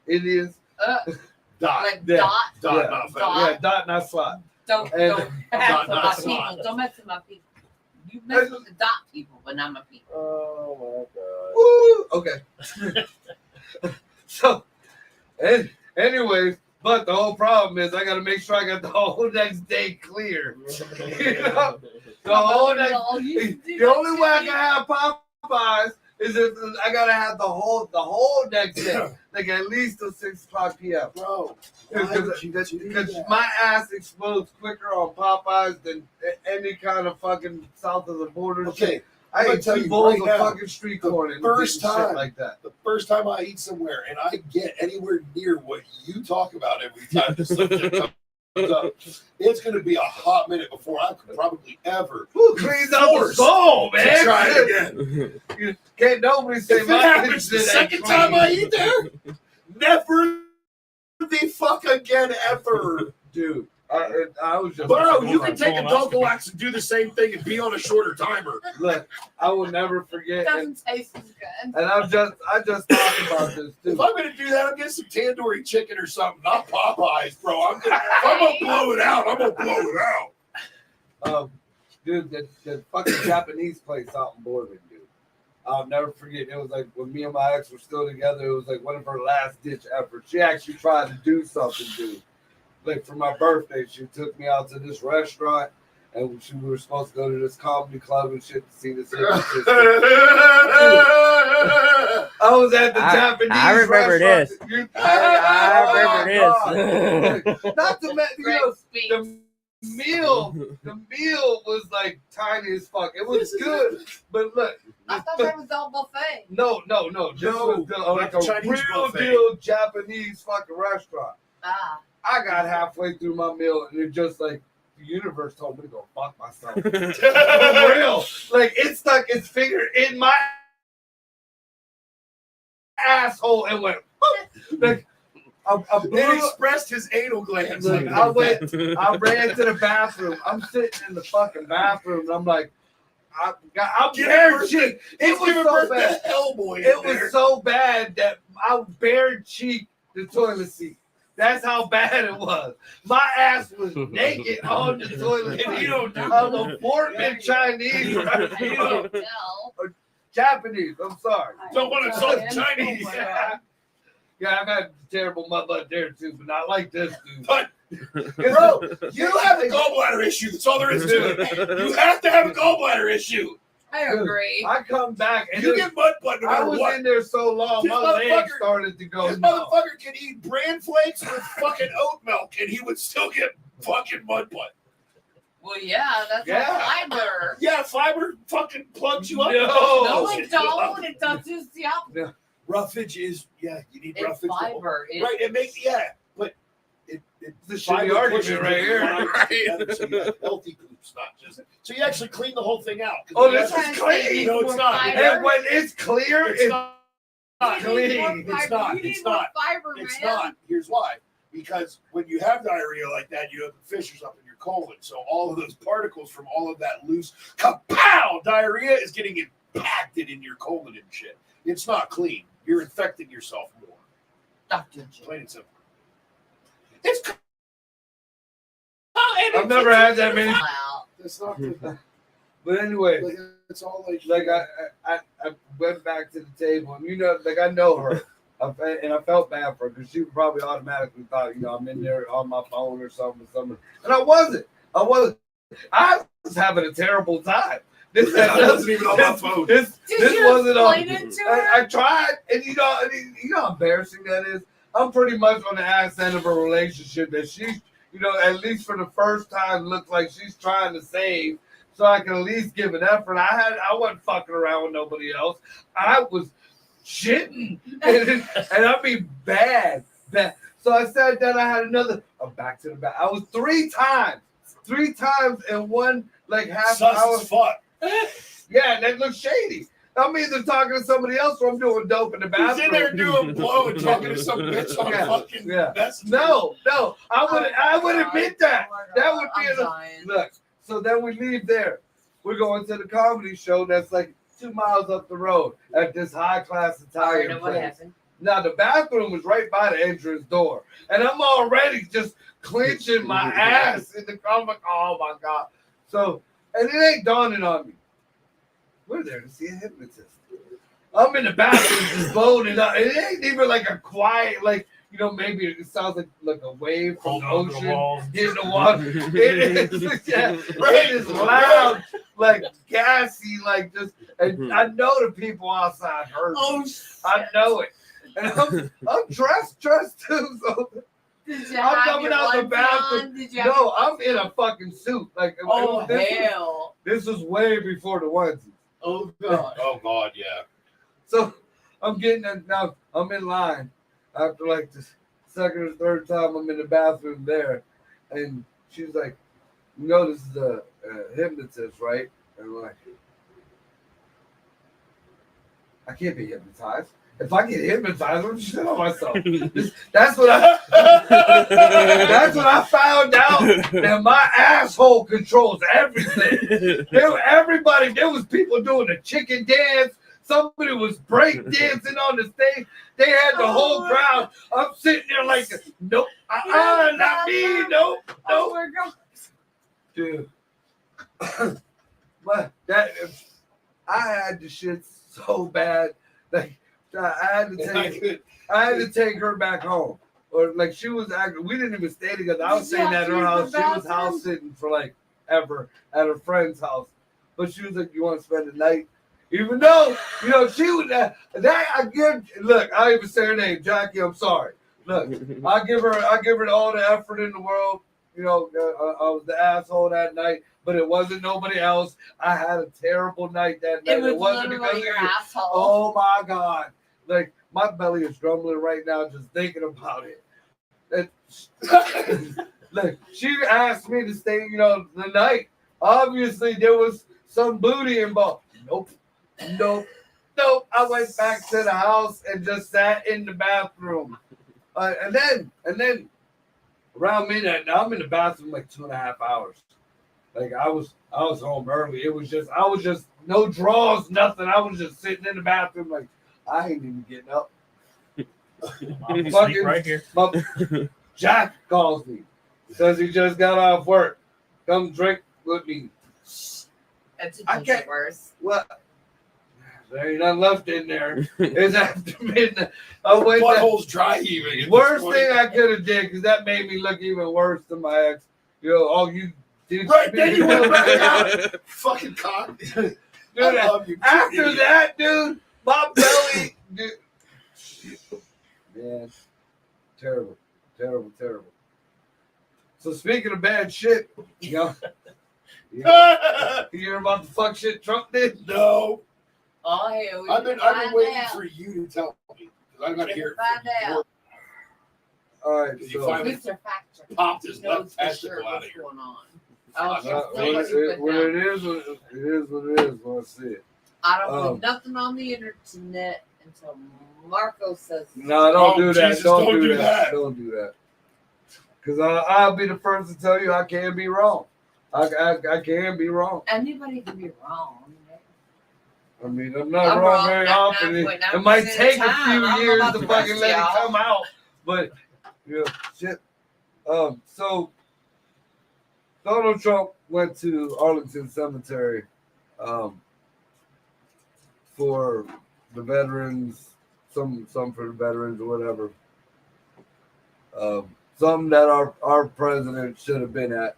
Indians. Dot. like Yeah. dot. Dot, Yeah. not fat. Dot. Yeah, not slot. Don't And- don't mess with my not people. slot. Don't mess with my people. You mess with the dot people, but not my people. Oh my god. Woo! Okay. So, anyways, but the whole problem is I got to make sure I got the whole next day clear. You know? The whole next. The only way I can have Popeyes is if I gotta have the whole next day, like at least till 6:00 p.m. Bro, why would you do Because that? my ass explodes quicker on Popeyes than any kind of fucking south of the border shit. Okay, I I'm ate gonna 2 tell bowls you of right now, fucking street corn and first shit time- like that. the first time I eat somewhere and I get anywhere near what you talk about every time the subject comes up, it's going to be a hot minute before I could probably ever Who cleans out the Forced soul, man? try it again. Can't nobody say If it my happens the kitchen ain't second time I clean. eat there, never the fuck again ever. Dude, I was just. Bro, you can Hold take a on. Dogalax and do the same thing and be on a shorter timer. Look, I will never It forget. And, doesn't taste as good. I just talked about this too. If I'm gonna do that, I'm getting some tandoori chicken or something, not Popeyes, bro. If I'm gonna blow it out, I'm gonna blow it out. Dude, the fucking Japanese place out in Boardman, dude. I'll never forget. It was like when me and my ex were still together. It was like one of her last ditch efforts. She actually tried to do something, dude. Like for my birthday, she took me out to this restaurant, and we were supposed to go to this comedy club and shit to see this. I was at the Japanese. I remember restaurant. this. I remember this. Not to mention, Great speech. the meal was like tiny as fuck. It was good, but look, I thought that was all buffet. no. This was like not a Chinese real buffet. deal Japanese fucking restaurant. Ah. I got halfway through my meal and it just like the universe told me to go fuck myself. For real, like it stuck its finger in my asshole and went like I It blew. expressed his anal glands. Look, like I that. I ran to the bathroom. I'm sitting in the fucking bathroom and I'm like, I'm Give bare her cheek. It's It was giving so birth bad. to Hellboy. in It there. was so bad that I bare cheeked the toilet seat. That's how bad it was. My ass was naked on the toilet And seat. you don't do of a Portman Chinese You restaurant. don't tell. Japanese. I'm sorry. Don't want to insult the Chinese. Yeah, I've had terrible mud butt there too, but not like this, dude. But bro, you have a gallbladder issue. That's all there is to it. You have to have a gallbladder issue. I agree. I come back and You get mud butt no I matter was what. in there so long, This my legs motherfucker- started to go This numb. motherfucker can eat bran flakes with fucking oat milk, and he would still get fucking mud butt. Well, yeah, that's fiber. Yeah, fiber fucking plugs you up. No, it don't. It does just the opposite. Roughage is you need It's roughage. fiber. Right, it makes but it's the shitty argument right here. So you have healthy poops, not just. So you actually clean the whole thing out. Oh, this is clean. No, it's not. And when it's clear, It's not clean. It's not. You need It's more not. fiber, It's man. not. Here's why. Because when you have diarrhea like that, you have fissures up in your colon. So all of those particles from all of that loose kapow diarrhea is getting impacted in your colon and shit. It's not clean. You're infecting yourself more. Dr. J. Plain and simple. It's. I've never had that many. Wow. It's not. The, But anyway, like, it's all like I went back to the table, and like I know her, and I felt bad for her because she probably automatically thought, I'm in there on my phone or something, and I wasn't. I was having a terrible time. I wasn't even on my phone. This Did wasn't you on. explain it to her? I tried, and you know how embarrassing that is. I'm pretty much on the ass end of a relationship that she's, at least for the first time, looks like she's trying to save. So I can at least give an effort. I wasn't fucking around with nobody else. I was shitting, and I mean bad. So I sat down. I had another. I'm back to the back. I was three times in one half sus hour. as fuck. Yeah, that looks shady. I'm either talking to somebody else or I'm doing dope in the bathroom. He's in there doing blow and talking to some bitch on fucking. That's No, I would admit that. Oh my God, That would be I'm a dying. look. So then we leave there. We're going to the comedy show that's like 2 miles up the road at this high class Italian Alright, what place. happened? Now the bathroom was right by the entrance door, and I'm already just clenching my ass in the car. I'm like, oh my God. So, and it ain't dawning on me. We're there to see a hypnotist. I'm in the bathroom just boning up. It ain't even like a quiet, maybe it sounds like a wave from the ocean hitting the water. It is loud, like gassy, and I know the people outside heard me. I know it. And I'm dressed too, so Did you I'm have coming your out the onesie bathroom. on? Did you have No, I'm in a fucking suit. hell. This was way before the onesie. Oh, God. Oh God, yeah. So I'm getting that now. I'm in line after the second or third time I'm in the bathroom there, and she's like, this is a hypnotist, right? And I'm like, I can't be hypnotized. If I get hypnotized, I'm shit on myself. That's what I found out. That my asshole controls everything. There was people doing the chicken dance. Somebody was break dancing on the stage. They had the whole crowd. I'm sitting there like, nope, not me, nope. Oh, my God. Dude. But I had the shit so bad. I had to take her back home. Or she was acting. We didn't even stay together. I was staying at her house. She was house sitting for ever at her friend's house. But she was like, "You want to spend the night?" Even though she was look, I even say her name, Jackie. I'm sorry. Look, I give her all the effort in the world. I was the asshole that night, but it wasn't nobody else. I had a terrible night that night. It wasn't literally because of your you. asshole. Oh my God. My belly is grumbling right now just thinking about it. She asked me to stay, the night. Obviously, there was some booty involved. Nope. I went back to the house and just sat in the bathroom. And then around midnight, now I'm in the bathroom 2.5 hours. I was home early. I was just no draws, nothing. I was just sitting in the bathroom I ain't even getting up. Fucking right here. Jack calls me. Says he just got off work. Come drink with me. That's I can't- worse. Well, There ain't nothing left in there. It's after midnight. Oh wait, butthole's dry heaving. worst thing I could have did because that made me look even worse than my ex. You did Right, then you went back out. Fucking cock. Dude, I love you. after Idiot. that, dude, my belly, dude. Man, terrible. So speaking of bad shit, you hear about the fuck shit Trump did? No. Oh, hell, I've been waiting for you to tell me. Because I got to hear it Find from out. All right, Did you so finally Mr. Factor popped his knows left for testicle sure out of what's here. going on. Uh, Oh, when so you put down. it is what it is when I see it. I don't um, put nothing on the internet until Marco says. No, don't do that. Jesus, Don't don't do do that. that. Don't do that. Because I'll be the first to tell you I can be wrong. I can be wrong. Anybody can be wrong. I mean, I'm not I'm wrong wrong very 99.9% often. It might of the take a time. I few don't know years about to the fucking rest let of it y'all. come out. But, shit. So Donald Trump went to Arlington Cemetery for the veterans, some for the veterans or whatever. Something that our president should have been at.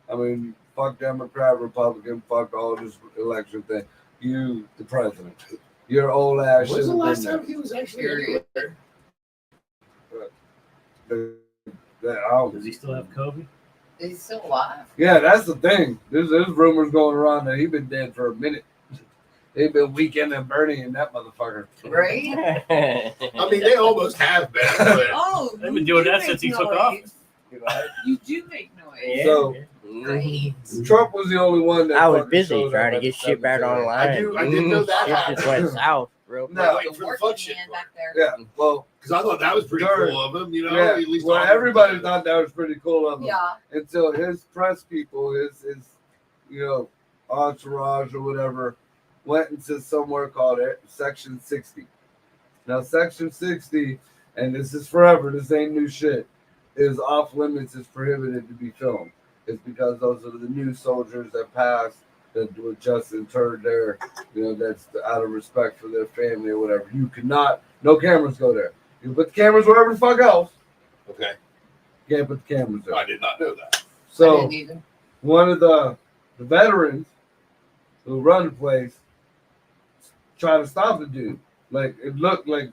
I mean, fuck Democrat, Republican, fuck all this election thing. You, the president, your old ass should When's the have last been time he was actually Period. there? Does he still have COVID? He's still alive. Yeah, that's the thing. There's rumors going around that he's been dead for a minute. They've been weekend and burning that motherfucker. Right? I mean, they almost have been. But Oh, They've been you doing do that make since he took noise. office. You do make noise. Yeah. So Great. Trump was the only one that I was fucking busy showed trying up to at get the shit back cemetery. online. I did know that Shit just happened. went south real quick. No. Wait The for the working fuck shit. man back there. Yeah, well, Because I thought that was pretty During- cool of him, you know? yeah. At least Well, honoring everybody the- thought that was pretty cool of him Yeah. until his press people, his entourage or whatever, went into somewhere called Section 60. Now, Section 60, and this is forever, this ain't new shit, is off limits, is prohibited to be filmed. It's because those are the new soldiers that passed that were just interred there, that's out of respect for their family or whatever. You cannot, no cameras go there. You can put the cameras wherever the fuck else. Okay. You can't put the cameras there. I did not know that. I So, didn't either. one of the veterans who run the place tried to stop the dude. Like, it looked like,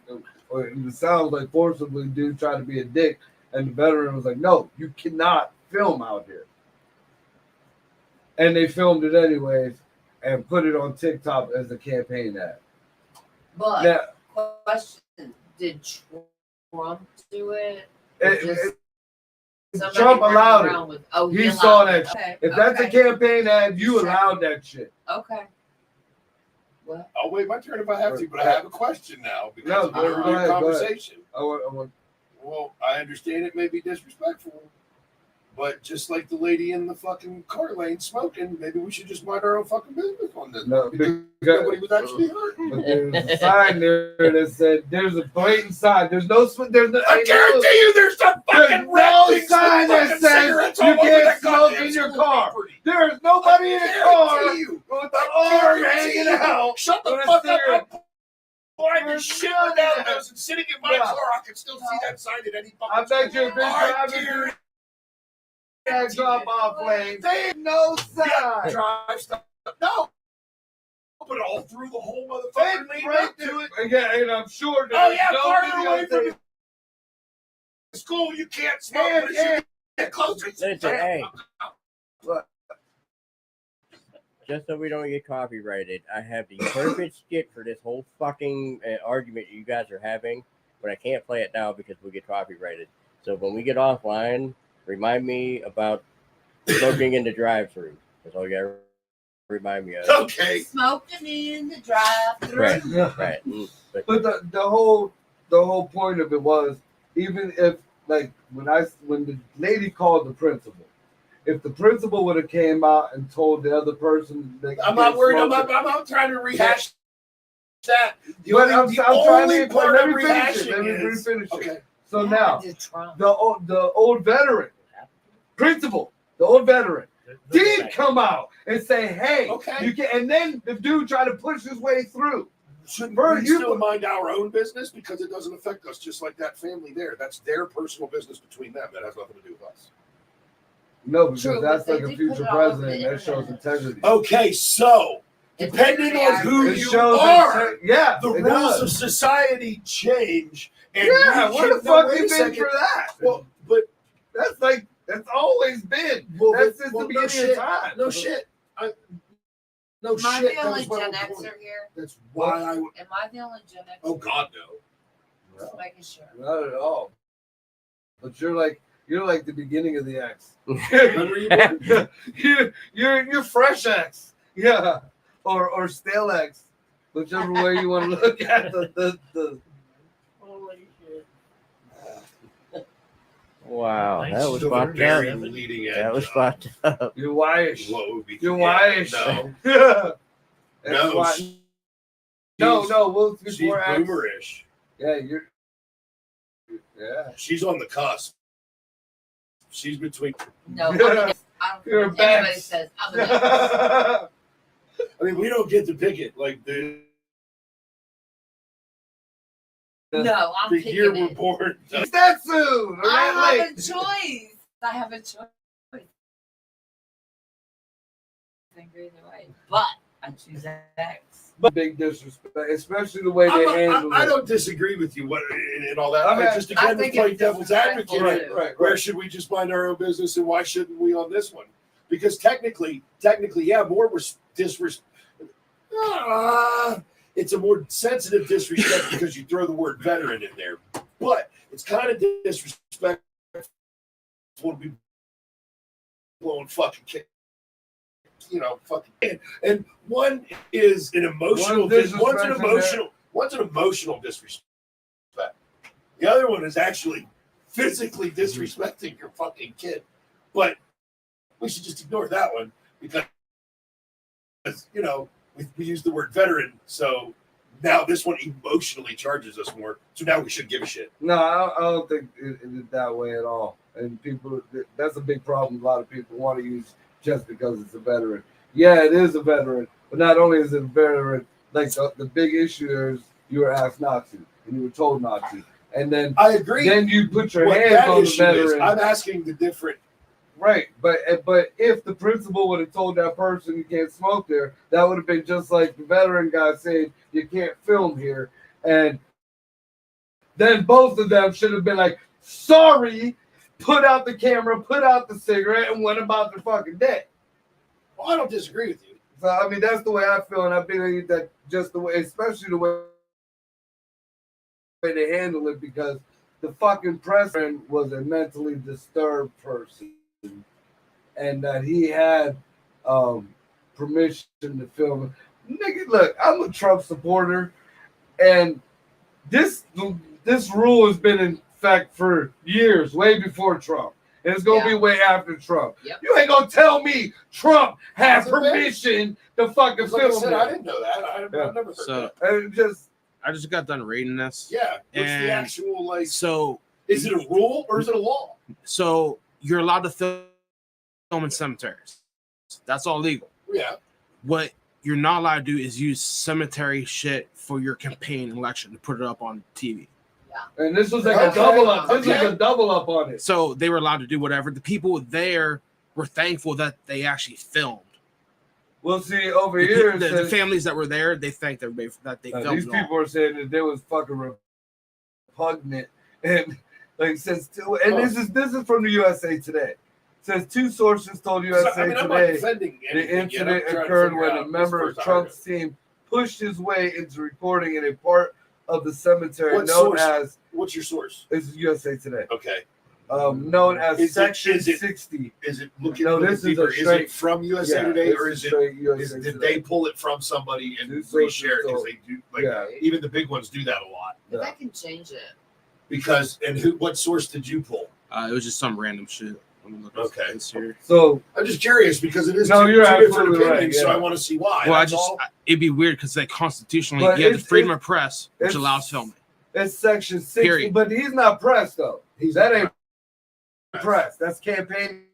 or it sounds like forcibly, dude tried to be a dick. And the veteran was like, no, you cannot film out here. And they filmed it anyways and put it on TikTok as a campaign ad. But Now, question: did Trump do it? Or it- just it- somebody Trump running allowed around it. with- oh, He saw allowed that it. shit. Okay. If that's a okay. campaign ad, you Sure. allowed that shit. Okay. What? I'll wait my turn if I have to, but I have a question now because No, of go the earlier ahead, go ahead. conversation. I want Well, I understand it may be disrespectful, but just like the lady in the fucking car lane smoking, maybe we should just mind our own fucking business on this. No, because because- nobody was actually hurt. but there's a sign there that said, there's a blatant sign. There's no, I guarantee you there's some There's fucking no red things sign with that fucking says cigarettes you all over can't that smoke goddamn in your school car. property. There's nobody in the car Guarantee you. with the I arm guarantee hanging you. out. Shut the with a fuck cigarette. up. Blind There's as shit none of down that. those and sitting in my Yeah. car, I can still see that sign at any fucking I bet you if school. it's I driving guarantee through that drop off lane, They ain't no sign. drive stuff. No. But all through the whole They motherfucking lead right up to it. Again, and I'm sure Oh there's yeah, no farther video away from saying- the school you can't smoke, Yeah, but as yeah. you get closer, it's Listen, hey. What? Just so we don't get copyrighted, I have the perfect skit for this whole fucking argument you guys are having, but I can't play it now because we'll get copyrighted. So when we get offline, remind me about smoking in the drive-thru. That's all you gotta remind me of. Okay. Smoking in the drive-thru. Right, right. But But the whole point of it was, even if, like, when the lady called the principal, if the principal would have came out and told the other person that I'm not worried. I'm not trying to rehash that. The But only, I'm the trying only to part let I'm me finish it. Let me rehashing is finish it. okay. So Yeah, now did Trump. the old veteran principal, the old veteran did come out and say, "Hey, Okay. you can." And then the dude tried to push his way through. shouldn't Bro, we you- still mind our own business because it doesn't affect us? Just like that family there, that's their personal business between them. That has nothing to do with us. No, because True, that's but like they a do put future it all over president. the That shows internet. integrity. Okay, so depending on who It you shows are, yeah, the it rules does. of society change. And Yeah, we what can- the fuck wait you a been second. for that? Well, but That's always been. well, That's since well, the beginning of time. No shit. No Am I shit. the That only was my Gen whole Xer point. here? That's why I. Am I the only Gen Xer? Oh God, no. Just making sure. Not at all. But you're like the beginning of the X. When were you born? you're fresh X. Yeah. Or stale X. Whichever way you want to look at the Holy shit. Wow, Nice. that was Still fucked very up. leading edge. That was fucked up. you're wise. What would be? You're yeah, wise. No, That's no, why- no. Well, She's before X. boomerish. Yeah, you're. Yeah. She's on the cusp. She's between. No, I'm Yeah. an X. I don't You're care a what anybody Bex. says. I'm an X. I mean, we don't get to pick it. Like the No, I'm year picking we're it. born. It's that soon. Or that I late. have a choice. I have a choice. I can go either way, but I choose X. Big disrespect, especially the way they handle I it. don't disagree with you and all that. I mean, I just I again think play it's devil's advocate. disrespectful. Right. Where should we just mind our own business and why shouldn't we on this one? Because technically, yeah, more disrespect. It's a more sensitive disrespect because you throw the word veteran in there, but it's kind of disrespectful to be blowing fucking kick. And one is an emotional, one's an emotional disrespect. The other one is actually physically disrespecting your fucking kid. But we should just ignore that one because we use the word veteran, so now this one emotionally charges us more. So now we should give a shit. No, I don't think it is that way at all. And people, that's a big problem. A lot of people want to use just because it's a veteran. Yeah, it is a veteran, but not only is it a veteran, like the big issue is you were asked not to, and you were told not to, and then I agree. then you put your What hands that on the issue is, veteran. I'm asking the different. Right, but if the principal would have told that person you can't smoke there, that would have been just like the veteran guy saying you can't film here, and then both of them should have been like, sorry, put out the camera, put out the cigarette, and went about their fucking day. Well, I don't disagree with you. So I mean, that's the way I feel, and I believe that just the way, especially the way they handle it, because the fucking president was a mentally disturbed person. And that he had permission to film it. Nigga, look, I'm a Trump supporter, and this rule has been in effect for years, way before Trump. And it's gonna be way after Trump. Yep. You ain't gonna tell me Trump had Has it been? permission to fucking Like I film said, it. I didn't know that. I've never heard So that. And just I just got done reading this. Yeah. What's the And actual like? So Is it a rule or is it a law? so you're allowed to film in cemeteries. That's all legal. Yeah. What you're not allowed to do is use cemetery shit for your campaign election to put it up on TV. and this was like Okay, a double up. This okay. was a double up on it. So they were allowed to do whatever. The people there were thankful that they actually filmed. We'll see over The, here. pe- it the says- families that were there, they thanked everybody that they filmed. these it all. people are saying that they was fucking repugnant, and like says two, and this is from the USA Today. Says two sources told USA So, I mean, I'm not Today defending the anything yet. I'm incident trying to occurred figure when out a this member of first I heard Trump's team pushed his way into recording in a part of the cemetery What known source? as What's your source? this is USA Today, Okay. known as Is it- Section is it- 60. Is it looking No, a little this is a deeper? Is straight- it from USA Yeah, Today this or is it? straight USA Did Today. they pull it from somebody and Two sources reshare it because told- they do like Yeah. even the big ones do that a lot But Yeah. that can change it. because what source did you pull? It was just some random shit. Let me look at Okay. this here. So I'm just curious because it is No, two you're different absolutely right, opinions, so yeah. I want to see why. Well, That's all. it'd be weird because like constitutionally, But you have the it's- freedom of press, which it's- allows filming. it's Section 60, Period. but he's not pressed though. That ain't Pressed. press. That's campaigning,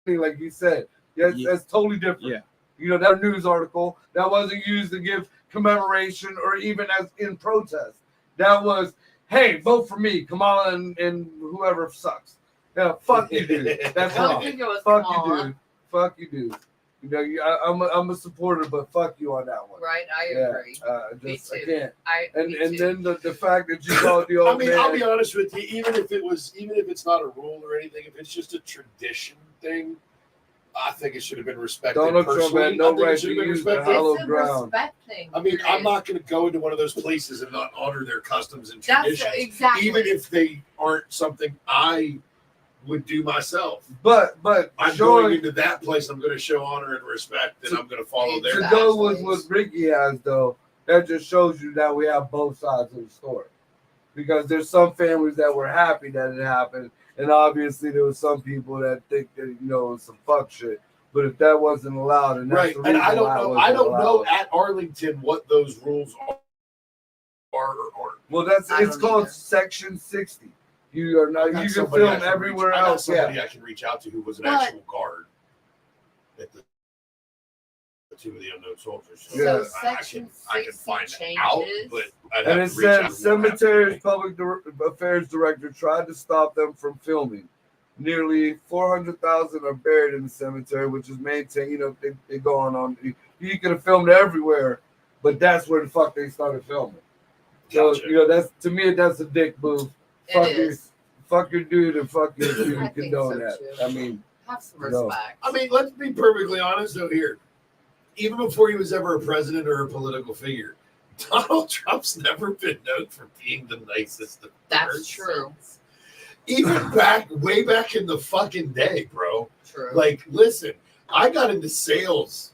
like you said. That's totally different. Yeah. You know, that news article that wasn't used to give commemoration or even as in protest. That was, hey, vote for me, Kamala and whoever sucks. Yeah, fuck you, dude. That's I don't wrong. think it was Fuck Kamala. you, dude. Fuck you, dude. You know, I'm a supporter, but fuck you on that one. Right, I Yeah, agree. I Me can't. too. And Me too. then the fact that you called the old man. I'll be honest with you. Even if it's not a rule or anything, if it's just a tradition thing, I think it should have been respected. Donald Trump personally. had no I think it right should to have been use the respected. hollow It's a ground. respect thing. I mean, I'm period. not going to go into one of those places and not honor their customs and That's traditions, exactly. even if they aren't something I would do myself. But I'm showing going into that place. I'm going to show honor and respect, and I'm going to follow their. to Exactly. go with what Ricky has though, that just shows you that we have both sides of the story. Because there's some families that were happy that it happened, and obviously there was some people that think that it was some fuck shit. But if that wasn't allowed, and that's Right, the and reason I don't why it know. wasn't I don't know allowed. at Arlington what those rules are or aren't. Well, I it's don't called either. Section 60. You are not. I got You can somebody I film can everywhere reach, I got else. somebody Yeah. I can reach out to who was an But- actual guard at the Tomb of the Unknown Soldiers. So Yeah. So I Section can 60 find changes. out, but I'd And have it to reach out. says Cemetery's public affairs director tried to stop them from filming. Nearly 400,000 are buried in the cemetery, which is maintained. They go on. You could have filmed everywhere, but that's where the fuck they started filming. So Gotcha. that's to me, that's a dick move. It Fuck your dude, and fuck you if you I think condone so, that. too. I mean, Have some No. respect. I mean, let's be perfectly honest though here. Even before he was ever a president or a political figure, Donald Trump's never been known for being the nicest of That's persons. true. Even way back in the fucking day, bro. True. Like, listen, I got into sales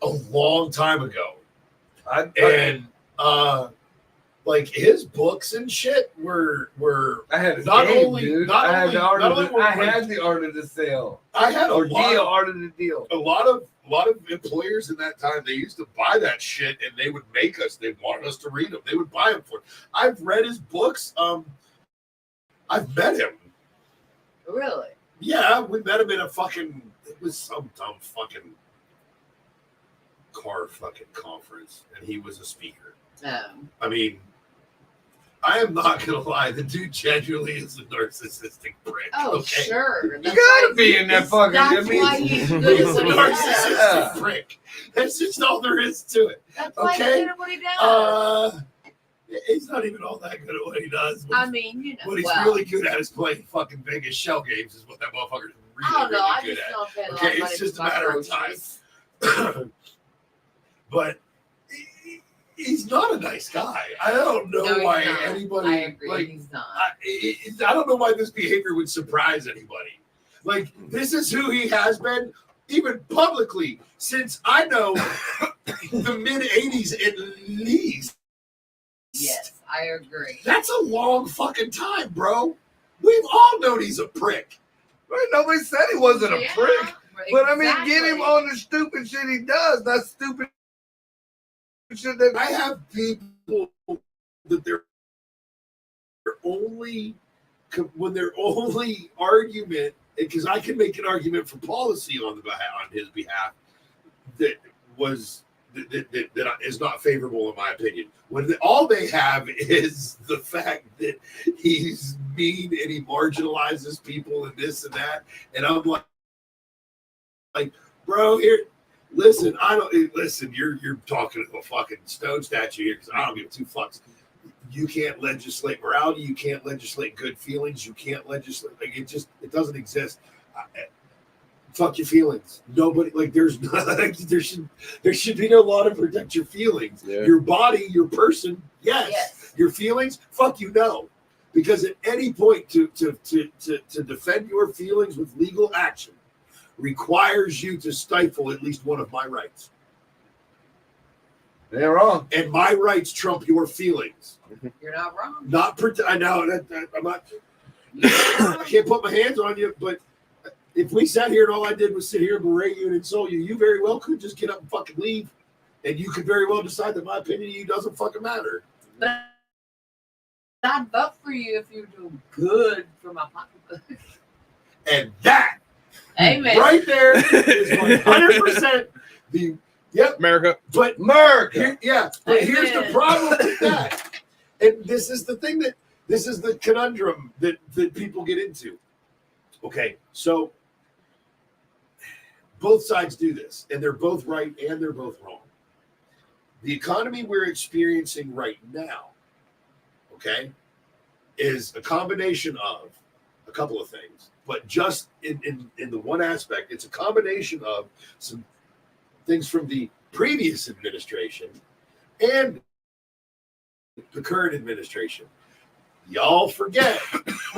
a long time ago. And like his books and shit were I had a not game, only- dude. not I had only- the art not of only the, were I great- had the art of the sale I had or art of the deal. a lot of employers in that time, they used to buy that shit and they would make us, they wanted us to read them, they would buy them for it. I've read his books. I've met him. Really? Yeah, we met him in a fucking, it was some dumb fucking car fucking conference, and he was a speaker. I mean, I am not gonna lie, the dude genuinely is a narcissistic prick. Oh, okay? sure. You gotta be in that fucking. That's I mean, why he's good He's at a what he narcissistic does. prick. That's just all there is to it. That's why Okay. he's good at what he does. He's not even all that good at what he does. I mean, What he's well, really good at is playing fucking Vegas shell games, is what that motherfucker's really, I don't know. I really just good don't pay a lot Okay, of money it's just for a my matter of groceries. at. But he's not a nice guy. I don't know No, he's why not. anybody. I agree. Like, He's not. I don't know why this behavior would surprise anybody. Like, this is who he has been, even publicly, since I know the mid 80s at least. Yes, I agree. That's a long fucking time, bro. We've all known he's a prick. right, nobody said he wasn't a Yeah, prick. But I mean, get him exactly. on the stupid shit he does. That stupid shit that I have people that their only argument, because I can make an argument for policy on his behalf that is not favorable in my opinion. When all they have is the fact that he's mean and he marginalizes people and this and that, and I'm like, bro, here. Listen, you're talking to a fucking stone statue here because I don't give two fucks. You can't legislate morality. You can't legislate good feelings. You can't legislate, like, it doesn't exist. Fuck your feelings. Nobody, like, there should be no law to protect your feelings. Yeah. Your body, your person, yes. Yes. Your feelings, fuck you, no. Because at any point to defend your feelings with legal action requires you to stifle at least one of my rights. they're wrong. And my rights trump your feelings. You're not wrong. I know I'm not. I can't put my hands on you, but if we sat here and all I did was sit here and berate you and insult you, you very well could just get up and fucking leave, and you could very well decide that my opinion of you doesn't fucking matter. But I'd vote for you if you were doing good for my pocketbook. And that Amen. right there is 100% the Yep. America. But America. but here's the Amen. problem with that. And this is the conundrum that people get into. Okay, so both sides do this, and they're both right and they're both wrong. The economy we're experiencing right now, okay, is a combination of a couple of things. But just in the one aspect, it's a combination of some things from the previous administration and the current administration. Y'all forget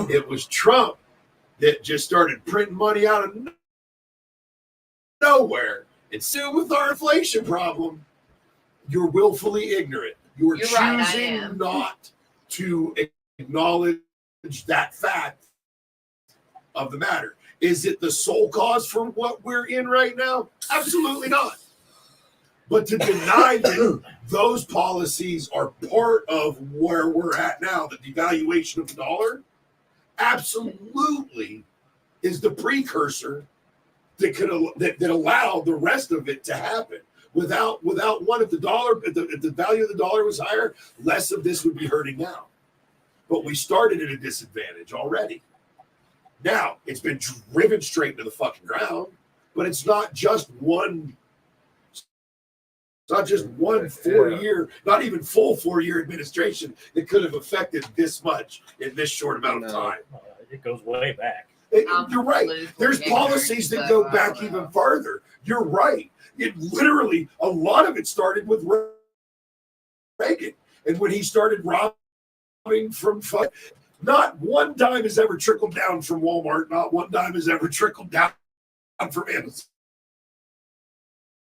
it was Trump that just started printing money out of nowhere. And soon with our inflation problem, you're willfully ignorant. You're You're right, I choosing am. not to acknowledge that fact of the matter. Is it the sole cause for what we're in right now? Absolutely not. But to deny that those policies are part of where we're at now, the devaluation of the dollar, absolutely is the precursor that allow the rest of it to happen. Without one, if the value of the dollar was higher, less of this would be hurting now. But we started at a disadvantage already. Now it's been driven straight into the fucking ground, but it's not just one. It's not just one 4-year, not even full 4-year administration that could have affected this much in this short amount of time. It goes way back. You're right. There's policies that go back even farther. You're right. It literally, a lot of it started with Reagan. And when he started robbing from not one dime has ever trickled down from Walmart. Not one dime has ever trickled down from Amazon.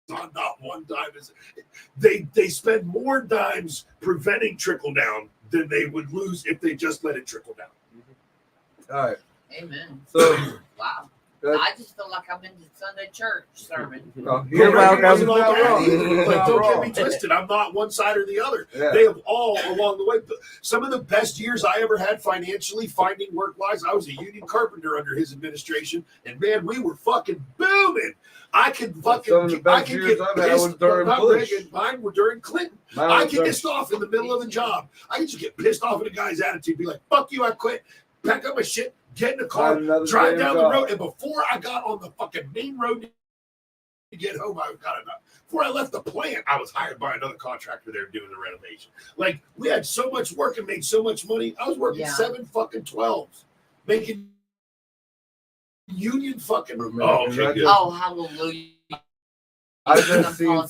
Not one dime is. They spend more dimes preventing trickle down than they would lose if they just let it trickle down. All right. Amen. So Wow. That- I just feel like I'm in the Sunday church sermon. You're Reagan welcome. wasn't all Not bad wrong. either. Like, Not don't wrong. get me twisted. I'm not one side or the other. Yeah. They have all along the way. Some of the best years I ever had financially, finding work wise, I was a union carpenter under his administration, and man, we were fucking booming. I could fucking, Some of the best I could years get I've had was pissed. during Not Bush. Reagan, mine were during Clinton. Mine I was get pissed off in the middle of a job. I could just get pissed off at a guy's attitude, be like, "Fuck you, I quit." Pack up my shit, get in the car, Find another drive damn down the job. road, and before I got on the fucking main road to get home, before I left the plant, I was hired by another contractor there doing the renovation. Like, we had so much work and made so much money. I was working Yeah. 7 fucking 12s, making union fucking. Man, Oh, okay, good. Oh, hallelujah. I just seen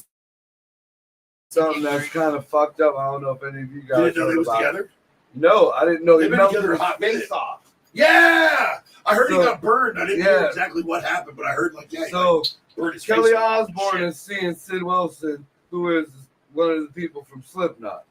something that's kind of fucked up. I don't know if any of you guys Didn't know they heard was about it. together. No, I didn't know They've he been melted together a his hot minute. face off. Yeah, I heard he So- got burned. I didn't yeah. know exactly what happened, but I heard like, yeah, he So burned his Kelly face off. Osbourne Shit. is seeing Sid Wilson, who is one of the people from Slipknot.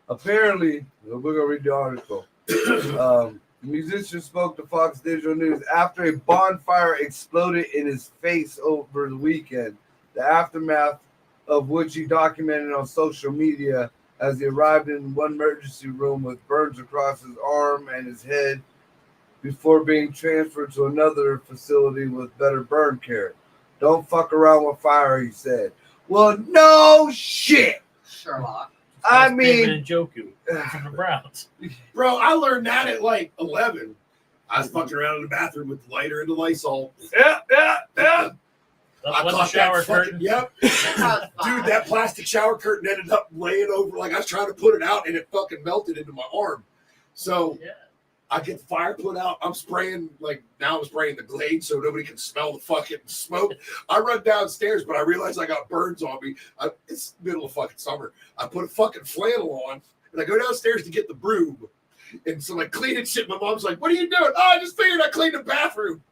Apparently, we're gonna read the article. The musician spoke to Fox Digital News after a bonfire exploded in his face over the weekend. The aftermath of which he documented on social media as he arrived in one emergency room with burns across his arm and his head before being transferred to another facility with better burn care. Don't fuck around with fire, he said. Well, no shit. Sherlock. I That's David mean, Njoku from the Browns. Bro, I learned that at like 11. I was fucking around in the bathroom with the lighter and the Lysol. yeah. I Let the caught shower that fucking, curtain. yep. Dude, that plastic shower curtain ended up laying over. Like, I was trying to put it out and it fucking melted into my arm. So Yeah. I get the fire put out. I'm spraying, like, now I'm spraying the Glade so nobody can smell the fucking smoke. I run downstairs, but I realize I got burns on me. It's middle of fucking summer. I put a fucking flannel on and I go downstairs to get the broom. And so, like, cleaning shit. My mom's like, "What are you doing?" "Oh, I just figured I cleaned the bathroom."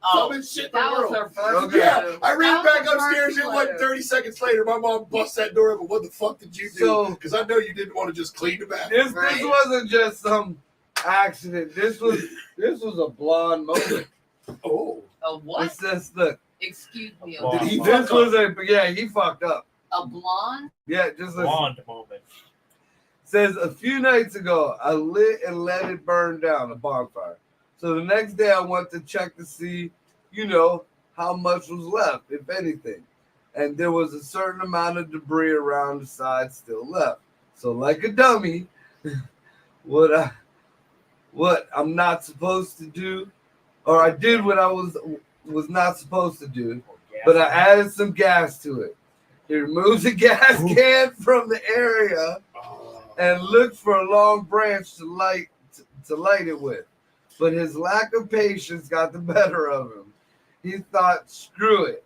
Oh, Dumbest shit in that the was world. her first Okay. Yeah, clue. I ran That back was her upstairs. first It wasn't clue. 30 seconds later. My mom bust that door open. "What the fuck did you do?" So- Because I know you didn't want to just clean the bathroom. This Right. wasn't just some accident. This was a blonde moment. Oh, A It what? says, look, Excuse me. Did he this fuck was he fucked up. A blonde? Yeah, just listen. Blonde moment. Says a few nights ago, I lit and let it burn down, a bonfire. So the next day I went to check to see, how much was left, if anything. And there was a certain amount of debris around the side still left. So like a dummy, what I'm not supposed to do, or I did what I was not supposed to do, but I added some gas to it. He removed the gas can from the area and looked for a long branch to light it with. But his lack of patience got the better of him. He thought, screw it,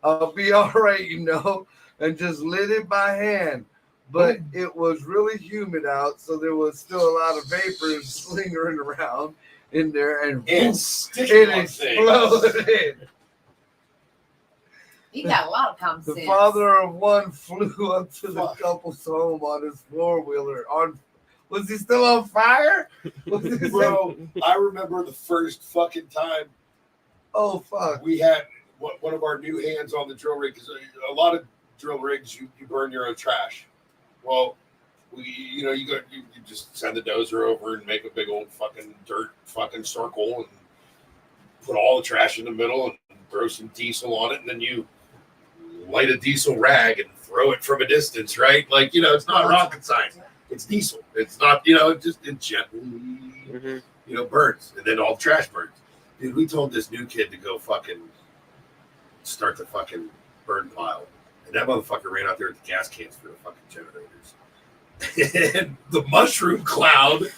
I'll be all right, and just lit it by hand. But it was really humid out, so there was still a lot of vapors lingering around in there, and it exploded. You got a lot of common sense. The father of one flew up to the couple's home on his four-wheeler. Was he still on fire? Bro, I remember the first fucking time. Oh, fuck. We had one of our new hands on the drill rig, because a lot of drill rigs, you burn your own trash. Well, you just send the dozer over and make a big old fucking dirt fucking circle and put all the trash in the middle and throw some diesel on it, and then you light a diesel rag and throw it from a distance, right? Like, it's not rocket science. It's diesel. It's not, it gently, burns, and then all the trash burns. Dude, we told this new kid to go fucking start the fucking burn pile. And that motherfucker ran out there with the gas cans for the fucking generators. And the mushroom cloud.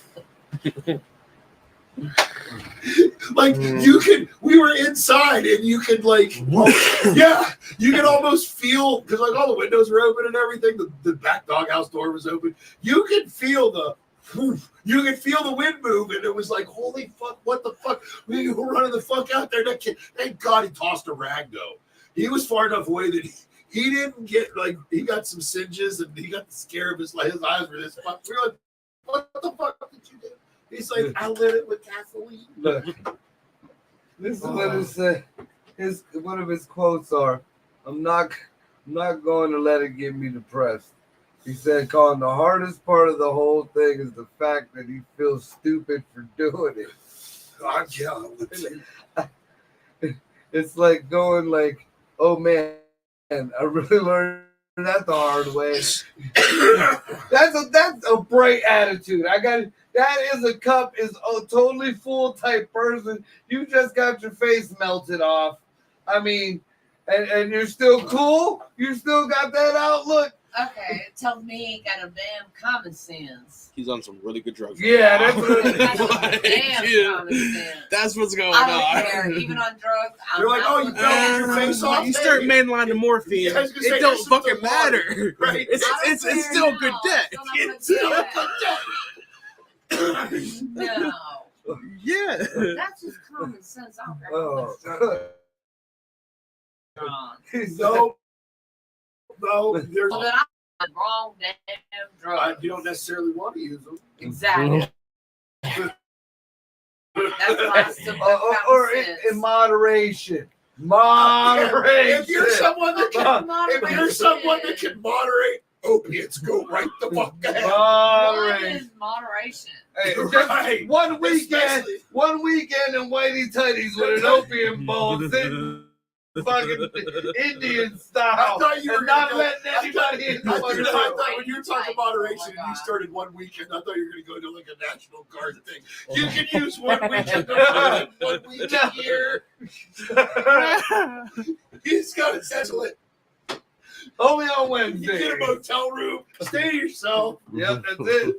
We were inside and you could you could almost feel, because all the windows were open and everything, the back doghouse door was open. You could feel the wind move, and it was like, holy fuck, what the fuck? We were running the fuck out there. That kid, thank God he tossed a rag though. He was far enough away that he didn't get, he got some singes and he got the scare of his eyes were this fuck. We were like, what the fuck did you do? He's like, I lit it with gasoline. Look, this is what it said. One of his quotes are, I'm not going to let it get me depressed. He said, Colin, the hardest part of the whole thing is the fact that he feels stupid for doing it. God, yeah. It's like going like, oh man, I really learned that the hard way. That's a bright attitude. That is a cup is a totally full type person. You just got your face melted off. I mean, and you're still cool. You still got that outlook. Okay, it tells me he ain't got a damn common sense. He's on some really good drugs. Yeah, that's what He got no damn common sense. That's what's going I on. don't care. Even on drugs, You're like, oh, you melted your face off. You start mainlining morphine. Yeah, it don't fucking matter. Right? It's still good debt. It's still good debt. No. Yeah. That's just common sense. I don't care Oh. how much drugs are on. No, there's. Well, then I'm on wrong damn drugs. You don't necessarily want to use them. Exactly. That's why I still got or common in sense. moderation. Moderation. If you're someone that can moderate opiates, go right the fuck ahead. What Moderation. is moderation? Hey, Right. just one weekend in whitey tighties with an opium ball sitting fucking Indian style. I thought you were and not gonna go- letting anybody in the I fucking thought room. when you were talking moderation Oh my and you God. started one weekend, I thought you were going to go to like a National Guard thing. You can use one weekend to 1 week a year. You just got to settle it. Only on You Wednesday. get a motel room, stay to yourself. Yep, that's it.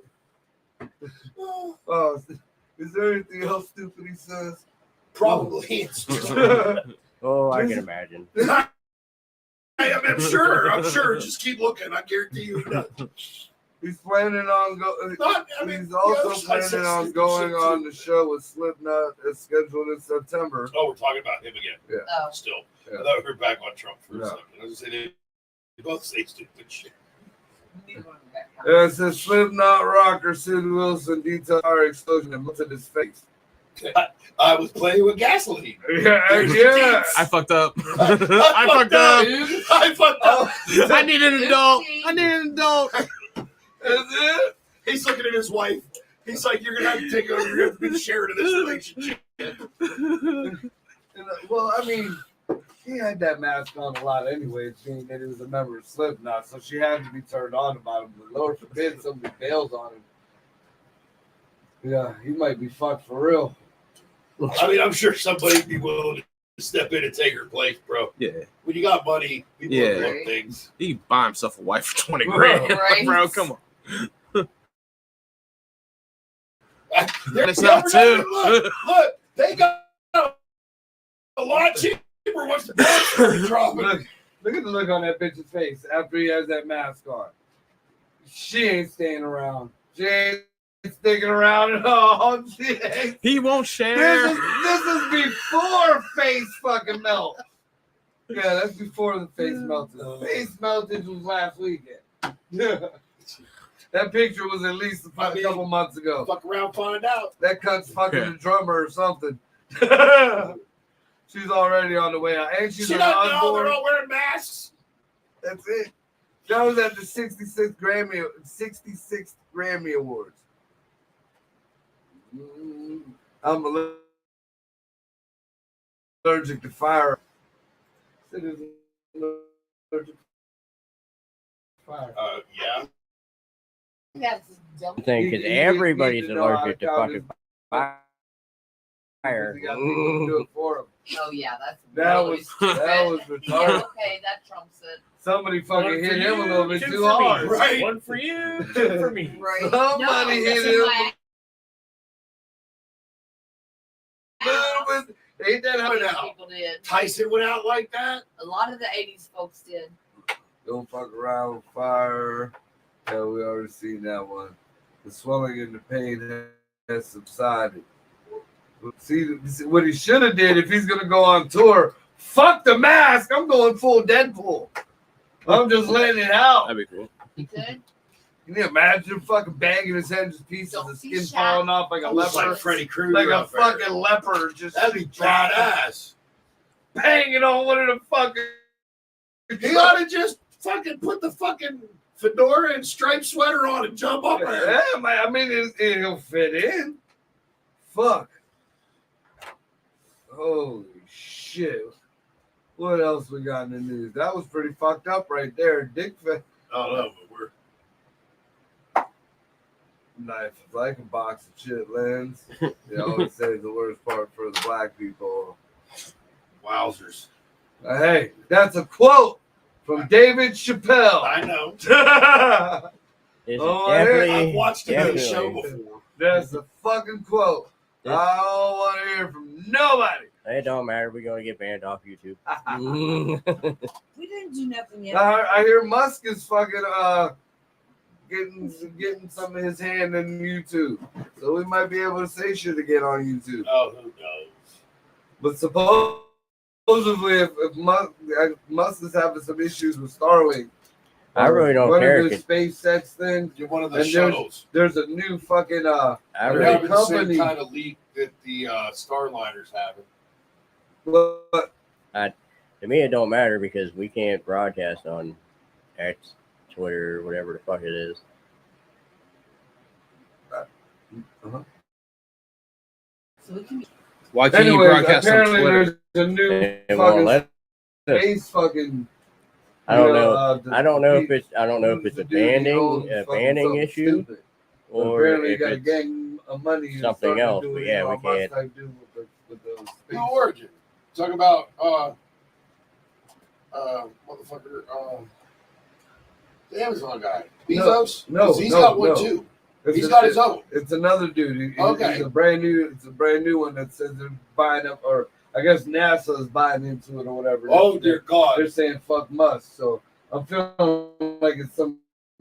Oh, is there anything else stupid he says? Probably. It's just, Oh, I can imagine. I'm sure. Just keep looking. I guarantee you. He's planning on going. He's also planning on going on the show with Slipknot as scheduled in September. Oh, we're talking about him again. Oh. Still. Yeah. I thought we were back on Trump for a Yeah. second. I was going to say they both say stupid shit. Yeah, it says Slipknot rocker Sid Wilson detailed our explosion and melted his face. I was playing with gasoline. Yeah. I fucked up. I fucked up. I fucked up. I need an adult. That's it? He's looking at his wife. He's like, you're going to have to take over. You're going to be the share of this relationship. Well, I mean, She had that mask on a lot anyway, being that it was a member of Slipknot, so she had to be turned on about him. But Lord forbid somebody bails on him. Yeah, he might be fucked for real. I mean, I'm sure somebody'd be willing to step in and take her place, bro. Yeah. When you got money, people Yeah. look things. He buy himself a wife for 20 grand. Right. Bro, come on. It's Yeah, not too. look, they got a lot cheaper once the price started dropping. Look at the look on that bitch's face after he has that mask on. She ain't staying around. She ain't sticking around at all. She ain't. He won't share. This is before face fucking melt. Yeah, that's before the face melted. Face melted was last weekend. That picture was at least a couple months ago. Fuck around, find out. That cunt's fucking Yeah. the drummer or something. She's already on the way out. And she's She an doesn't know Osborne. they're all wearing masks. That's it. That was at the 66th Grammy Awards. I'm allergic to fire. Allergic to fire. Yeah. That's dumb. thing because He everybody's needs to know how allergic to count fucking his- fire. You got people to do it for him. Oh yeah, that's That really was stupid. retarded. Yeah, okay, that trumps it. Somebody One fucking for hit him a you, little bit two too for me. hard. Right. One for you, two for me. Right. Somebody hit that's him why a little bit. Ain't that how now? people did. Tyson went out like that. A lot of the '80s folks did. Don't fuck around with fire. Yeah, we already seen that one. The swelling and the pain has subsided. See what he should have did if he's gonna go on tour. Fuck the mask. I'm going full Deadpool. I'm just letting it out. That'd be cool. You could. Can you imagine fucking banging his head, just pieces Don't of be skin shy. falling off like a Almost leper, like Freddy Krueger. like a out there. fucking leper, just That'd be badass. banging on one of the fucking. He ought to just fucking put the fucking fedora and striped sweater on and jump up there. Yeah, man, I mean, it'll fit in. Fuck. Holy shit. What else we got in the news? That was pretty fucked up right there. Dick Oh no, but we're knife is like a box of shit, Lens. They always say the worst part for the black people. wowzers. Hey, that's a quote from David Chappelle. I know. This is Oh, definitely, I've watched it on the show definitely- before. That's a fucking quote. This- I don't want to hear from nobody. It don't matter. We're gonna get banned off YouTube. We didn't do nothing yet. I hear Musk is fucking getting some of his hand in YouTube, so we might be able to say shit again on YouTube. Oh, who knows? But supposedly, if Musk is having some issues with Starlink, I really don't one care. of the SpaceX things, You're one of the And shuttles. there's a new fucking I They're really, having the company- same kind of leak that the Starliners having. but to me, it don't matter because we can't broadcast on X, Twitter, whatever the fuck it is. So we can. Why can't you anyways, broadcast on apparently Twitter? there's a new They won't fucking let us. space fucking. I don't you know. the- I don't know if the- it's. I don't know if it's a the dude, he owns banning fucking something issue stupid. But or apparently he if got a it's gang of money and something starting to else, do but what yeah, we Elon Musk can't. like do with the space. No origin. Talk about motherfucker, the Amazon guy. Bezos? No, 'Cause he's no, got one no. too. It's He's a- got his own. It's another dude. Okay. It's a brand new one that says they're buying up, or I guess NASA is buying into it or whatever. Oh dear God. They're saying fuck Musk. So I'm feeling like it's some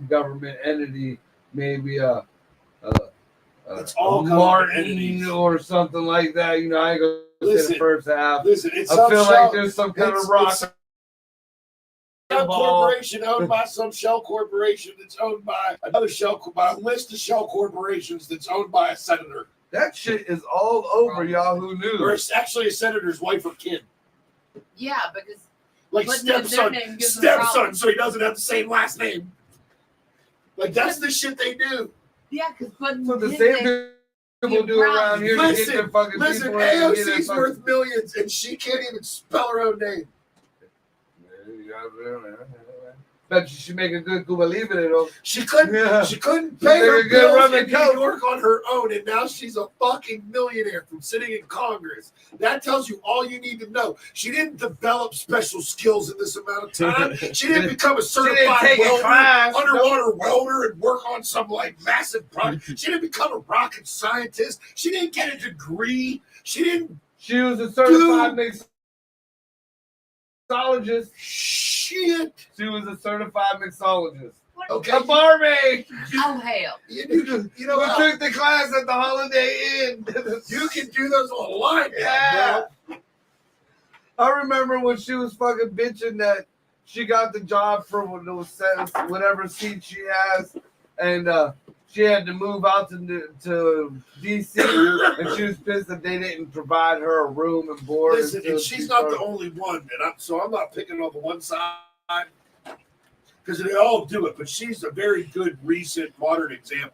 government entity, maybe It's all government Martin entities. or something like that. You know, I ain't gonna say Listen, the first half. Listen, it's I some feel shell, like there's some kind it's- of rock it's some ball. corporation owned by some shell corporation that's owned by another by a list of shell corporations that's owned by a senator. That shit is all over Yahoo Or News. it's actually a senator's wife or kid. Yeah, because Like But their stepson. name gives them Stepson, problems. so he doesn't have the same last name. Like that's the shit they do. because putting What the his same name- people do around here to get their fucking Listen, people in and get their AOC's fucking- worth millions and she can't even spell her own name. Bet you she make a good Cuba Libre though. She couldn't. Yeah. She couldn't She pay make her a good bills rum in and New coke. York on her own, and now she's a fucking millionaire from sitting in Congress. That tells you all you need to know. She didn't develop special skills in this amount of time. She didn't become a certified take a welder, class, underwater welder, and work on some like massive project. She didn't become a rocket scientist. She didn't get a degree. She didn't. She was a certified mixologist. Shit. She was a certified mixologist. Okay. A barmaid. Oh hell! You know We what? took the class at the Holiday Inn. You can do those online. Yeah. Bro. I remember when she was fucking bitching that she got the job for whatever seat she has, and she had to move out to DC, and she was pissed that they didn't provide her a room and board. Listen, and she's not the only one, and I'm not picking on the one side because they all do it. But she's a very good, recent, modern example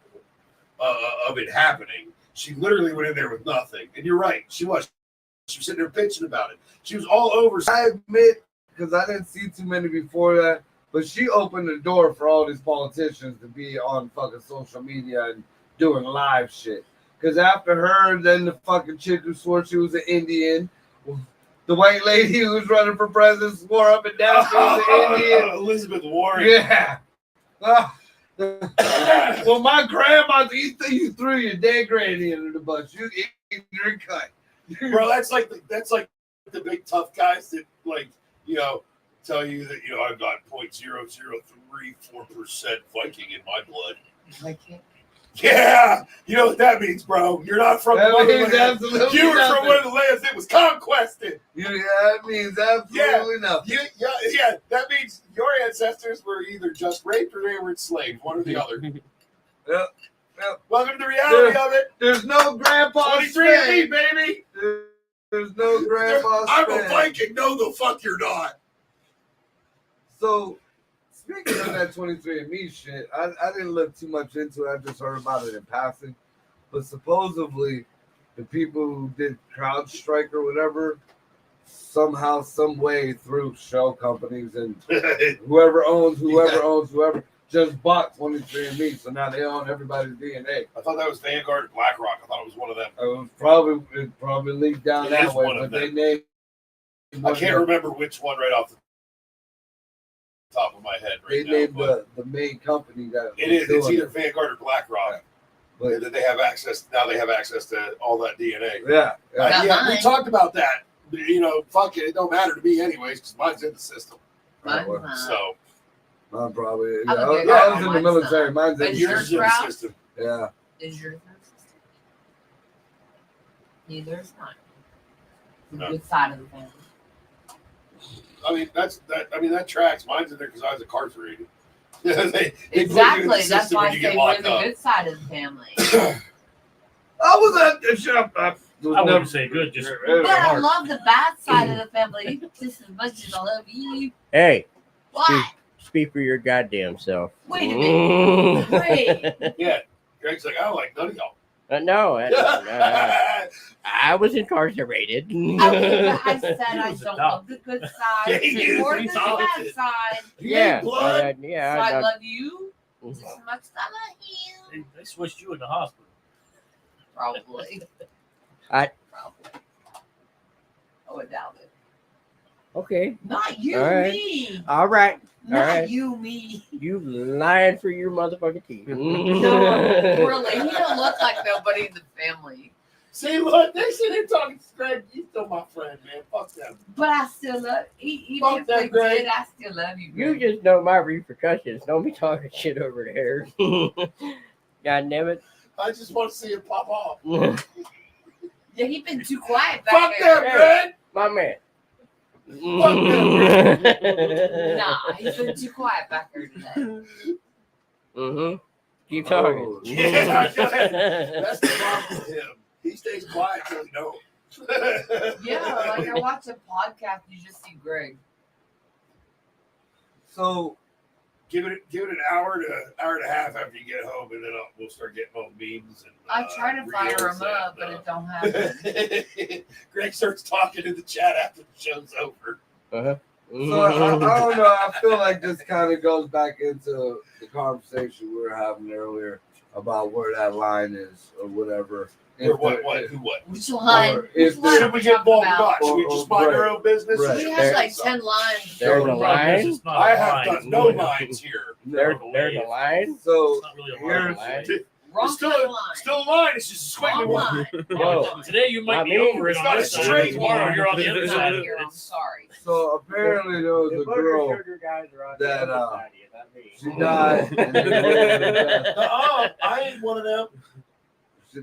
of it happening. She literally went in there with nothing, and you're right. She was sitting there bitching about it. She was all over. I admit, because I didn't see too many before that, but she opened the door for all these politicians to be on fucking social media and doing live shit. Because after her, then the fucking chick who swore she was an Indian, the white lady who was running for president swore up and down she was an Indian. Elizabeth Warren. Yeah. Well, my grandma, you threw your dead granny under the bus. You ignorant cunt. Bro, that's like the big tough guys that tell you that I've got 0.0034% Viking in my blood. Viking. Yeah, you know what that means, bro. You're not from the means motherland. absolutely You were nothing. from one of the lands that was conquested. That means absolutely nothing. Yeah. That means your ancestors were either just raped or they were enslaved, one or the other. Yep. Welcome to the reality of it. There's no grandpa 23 and me, Spain. baby. There's no grandpa I'm Spain. a Viking. No, the fuck you're not. So, speaking of that 23andMe shit, I didn't look too much into it. I just heard about it in passing. But supposedly, the people who did CrowdStrike or whatever, somehow, some way, through shell companies and whoever owns whoever, just bought 23andMe. So now they own everybody's DNA. I thought that was Vanguard and BlackRock. I thought it was one of them. It probably leaked down It that is way, one of but they them. named. I can't remember which one right off the top of my head They right now. named But the main company that it is. was It's doing either Vanguard or BlackRock. But And then they have access. Now they have access to all that DNA. yeah. Got Yeah, we mine. talked about that. Fuck it. It don't matter to me anyways because mine's in the system. Mine's well, not. So Mine probably. I'm Yeah, a good I girl. was in the Mine's military. not. Mine's in Is yours yours is in the Ralph? system. yeah. Is yours system? Neither is mine. The No. good side of the family. That tracks. Mine's in there because I was incarcerated. They put you in the Exactly. That's system why when I you say get we're locked the up. good side of the family. I was at shut up. I wouldn't say good, just But I hard. love the bad side of the family just as much as I love you. Hey, What? speak for your goddamn self. Wait a minute. Wait. Yeah. Greg's like, I don't like none of y'all. No, I was incarcerated. Okay, but I said I was don't adopted. love the good side Yeah, or he the is bad adopted. side. You Yeah, ain't blood. So yeah. I love you just as much as I love you. They switched you in the hospital. Probably. I- Probably. I would doubt it. Okay. Not you, All right. me. All right. Not right. you, me. You lying for your motherfucking teeth. No, really. He don't look like nobody in the family. See, look, they sit there talking Greg. You still my friend, man. Fuck them. But I still love even Fuck if that, they Greg. did, I still love you. You Greg. just know my repercussions. Don't be talking shit over there. God damn it. I just want to see it pop off. Yeah, he been too quiet back Fuck there. them, Greg. My man. Nah, he's been too quiet back there today. Mm-hmm. Keep talking. Oh, yeah, That's the problem with him. He stays quiet till he don't. Yeah, like I watch a podcast, you just see Greg. So Give it an hour and a half after you get home, and then we'll start getting all memes. And I try to fire reels him up, but and, it don't happen. Greg starts talking in the chat after the show's over. Uh-huh. So I don't know. I feel like this kind of goes back into the conversation we were having earlier about where that line is or whatever. Or what? Which line? Or Which if line Should are we we get talking involved or about? not? Should we Or- just mind our right. own business? Right. We There- have like 10 lines. There's a Problem is line. it's not I a have line. got It's no really- lines here. There's a line. So It's not really a here's line. Wrong It's still kind of a, line. still a line. It's just a squiggly Wrong one. line. Whoa. Today you might Not be me. over it It's on not this a side. straight Tomorrow line. you're on the other It's side. not of it. here, I'm It's- sorry. so apparently there was a girl guys are on that, the other side of you, not me. she died and they ruled her death. I ain't one of them.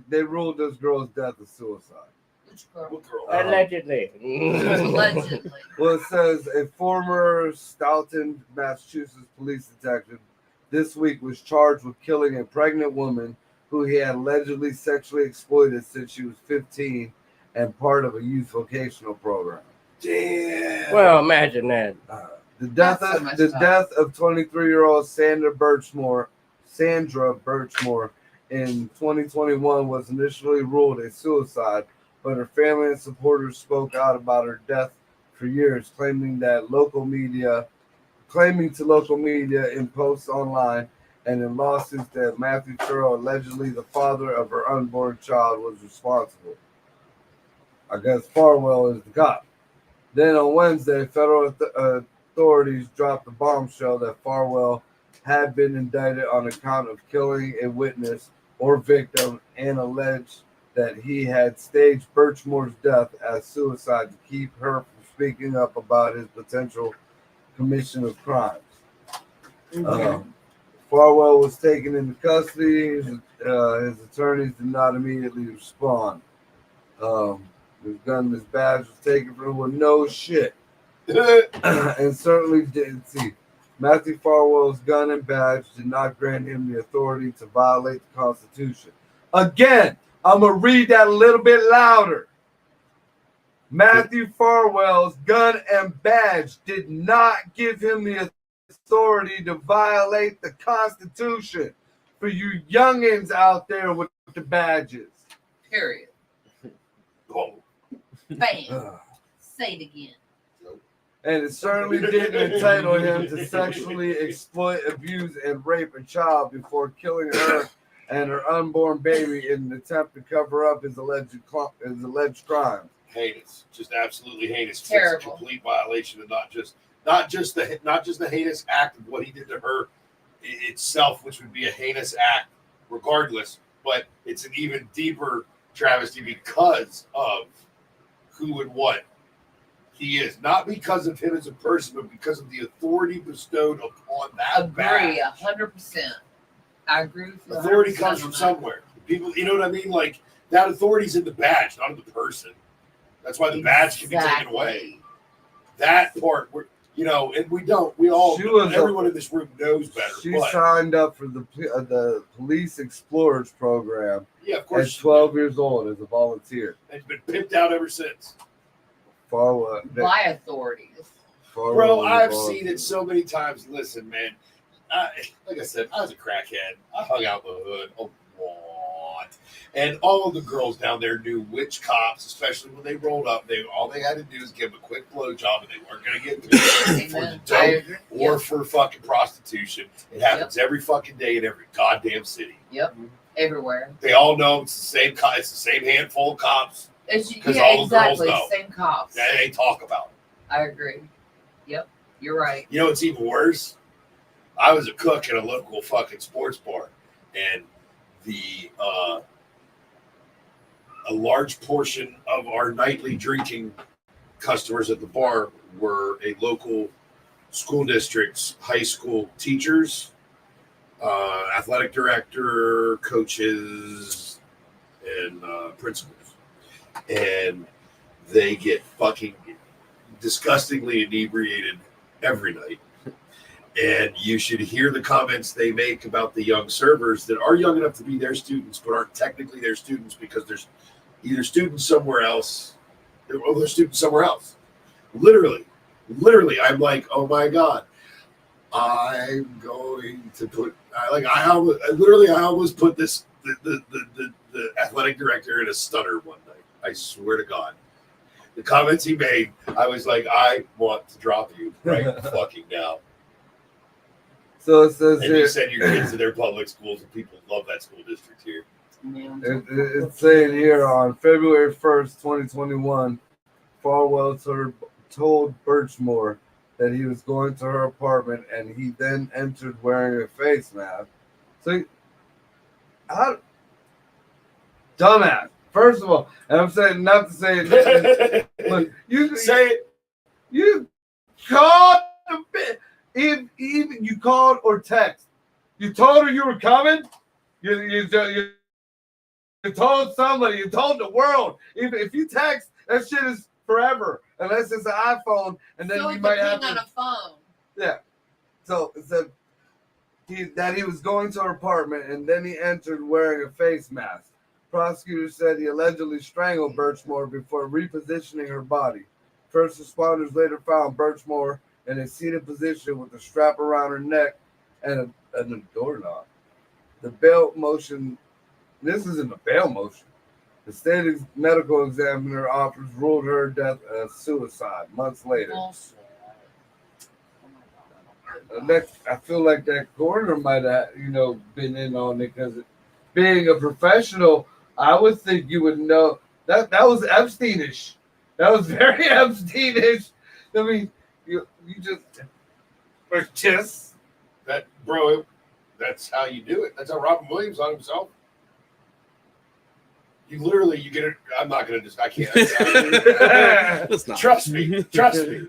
They ruled this girl's death a suicide. Which girl? What girl? Allegedly. Allegedly. Well, it says a former Stoughton, Massachusetts police detective this week was charged with killing a pregnant woman who he had allegedly sexually exploited since she was 15 and part of a youth vocational program. Damn. Well, imagine that. The death That's so of messed the up. death of 23-year-old Sandra Birchmore in 2021 was initially ruled a suicide, but her family and supporters spoke out about her death for years, claiming to local media in posts online and in lawsuits that Matthew Turrell, allegedly the father of her unborn child, was responsible. I guess Farwell is the cop. Then on Wednesday, federal authorities dropped the bombshell that Farwell had been indicted on account of killing a witness or victim and alleged that he had staged Birchmore's death as suicide to keep her from speaking up about his potential commission of crimes. Farwell was taken into custody. His attorneys did not immediately respond. His gun and his badge was taken from him with no shit. And certainly didn't see. Matthew Farwell's gun and badge did not grant him the authority to violate the Constitution. Again, I'm going to read that a little bit louder. Matthew Farwell's gun and badge did not give him the authority to violate the Constitution. For you youngins out there with the badges. Period. Oh. Bam. Say it again. And it certainly didn't entitle him to sexually exploit, abuse, and rape a child before killing her and her unborn baby in an attempt to cover up his alleged crime. Heinous, just absolutely heinous. Terrible. It's a complete violation of not just the heinous act of what he did to her itself, which would be a heinous act regardless, but it's an even deeper travesty because of who and what he is, not because of him as a person, but because of the authority bestowed upon that Agree, badge. 100%. I agree with you. Authority 100% comes from on that. somewhere. People, you know what I mean? Like that authority's in the badge, not in the person. That's why the badge can be taken away. That part, and we don't. We all, everyone in this room knows better. She but, signed up for the Police Explorers program yeah, of at course, 12 years old as a volunteer. and it's been pimped out ever since. Farwell, By authorities. Bro, I've seen it so many times. Listen, man. Like I said, I was a crackhead. I hung out in the hood a lot. And all of the girls down there knew which cops, especially when they rolled up, all they had to do is give them a quick blowjob and they weren't going to get paid for the Amen. I dope agree. or Yep. for fucking prostitution. It happens every fucking day in every goddamn city. Yep. Everywhere. They all know it's the same it's the same handful of cops. It's, 'Cause yeah, all the girls exactly. know. Same cops. That they talk about. I agree. Yep. You're right. You know what's even worse? I was a cook at a local fucking sports bar, and a large portion of our nightly drinking customers at the bar were a local school district's high school teachers, athletic director, coaches, and principals. And they get fucking disgustingly inebriated every night. And you should hear the comments they make about the young servers that are young enough to be their students, but aren't technically their students because there's either students somewhere else or they're students somewhere else. Literally, I'm like, oh my God, I'm going to put, I almost put the athletic director in a stutter one night. I swear to God. The comments he made, I was like, I want to drop you right fucking now. So it says And you send your kids to their public schools, and people love that school district here. It's saying here on February 1st, 2021, Falwell told Birchmore that he was going to her apartment, and he then entered wearing a face mask. So, dumbass. First of all, and I'm saying not to say it. Look, you say it. You called a bit. Even you called or text. You told her you were coming. You told somebody. You told the world. Even if you text, that shit is forever, unless it's an iPhone, and then so you might have on a phone. Yeah. So it said that he was going to her apartment, and then he entered wearing a face mask. Prosecutors said he allegedly strangled Birchmore before repositioning her body. First responders later found Birchmore in a seated position with a strap around her neck and a doorknob. The bail motion, this isn't a bail motion. The state medical examiner office ruled her death as suicide months later. I feel like that coroner might have, been in on it, because being a professional, I would think you would know that was Epsteinish. That was very Epsteinish. I mean, you just that, bro. That's how you do it. That's how Robin Williams on himself. You get it. I'm not gonna I can't. Trust me. Trust me.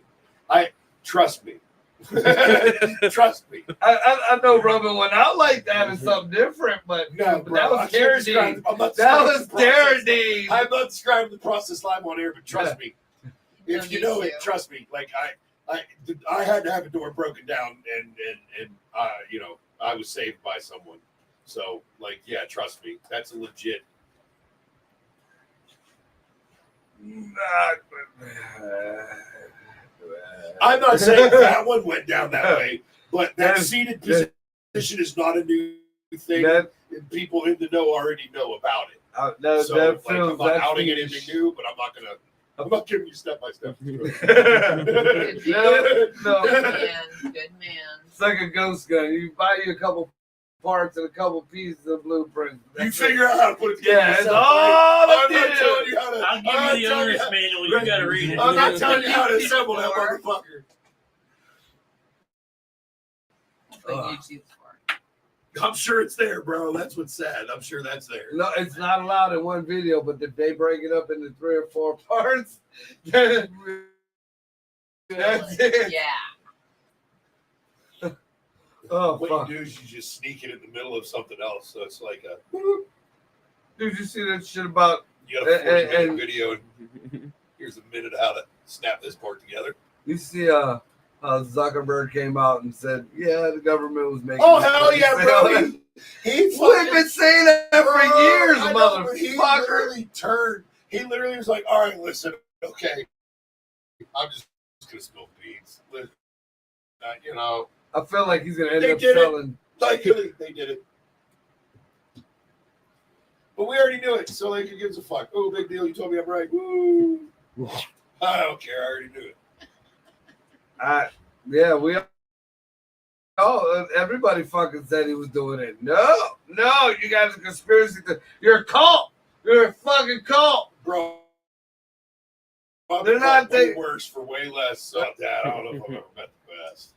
Trust me. Trust me. I know Robin went out like that is something different, but no, bro, that was Carradine. That was Carradine. I'm not describing the process live on air, but trust me. If you know it, trust me. Like I had to have a door broken down, and I was saved by someone. So yeah, trust me. That's a legit. I'm not saying that one went down that way, but that seated position is not a new thing. And people in the know already know about it. I'm not outing anything new, but I'm not giving you step by step. Good man. It's like a ghost gun. You buy you a couple parts and a couple pieces of blueprints. You figure out how to put it together. Yeah, it's all I'm not telling you how to. I'll give you the owner's manual. You got to read it. I'm not telling you how to assemble that motherfucker. YouTube's for. I'm sure it's there, bro. That's what's sad. I'm sure that's there. No, it's not allowed in one video, but if they break it up into 3 or 4 parts, that's it. Yeah. Oh, what fuck. you do is you just sneak it in the middle of something else. So it's like a. Dude, you see that shit about. You got a 40-minute video, and here's a minute of how to snap this part together. You see, Zuckerberg came out and said, "Yeah, the government was making." Oh hell yeah, bro! We've been saying that for years, motherfucker. He literally was like, "All right, listen, okay, I'm just gonna spill beans." I feel like he's gonna end up did selling. They did it, but we already knew it. So who gives a fuck? Oh, big deal! You told me I'm right. Woo! I don't care. I already knew it. Yeah, we. Oh, everybody fucking said he was doing it. No, you guys are conspiracy. You're a cult. You're a fucking cult, bro. They're not worse for way less. So that I don't know if I've ever met the best.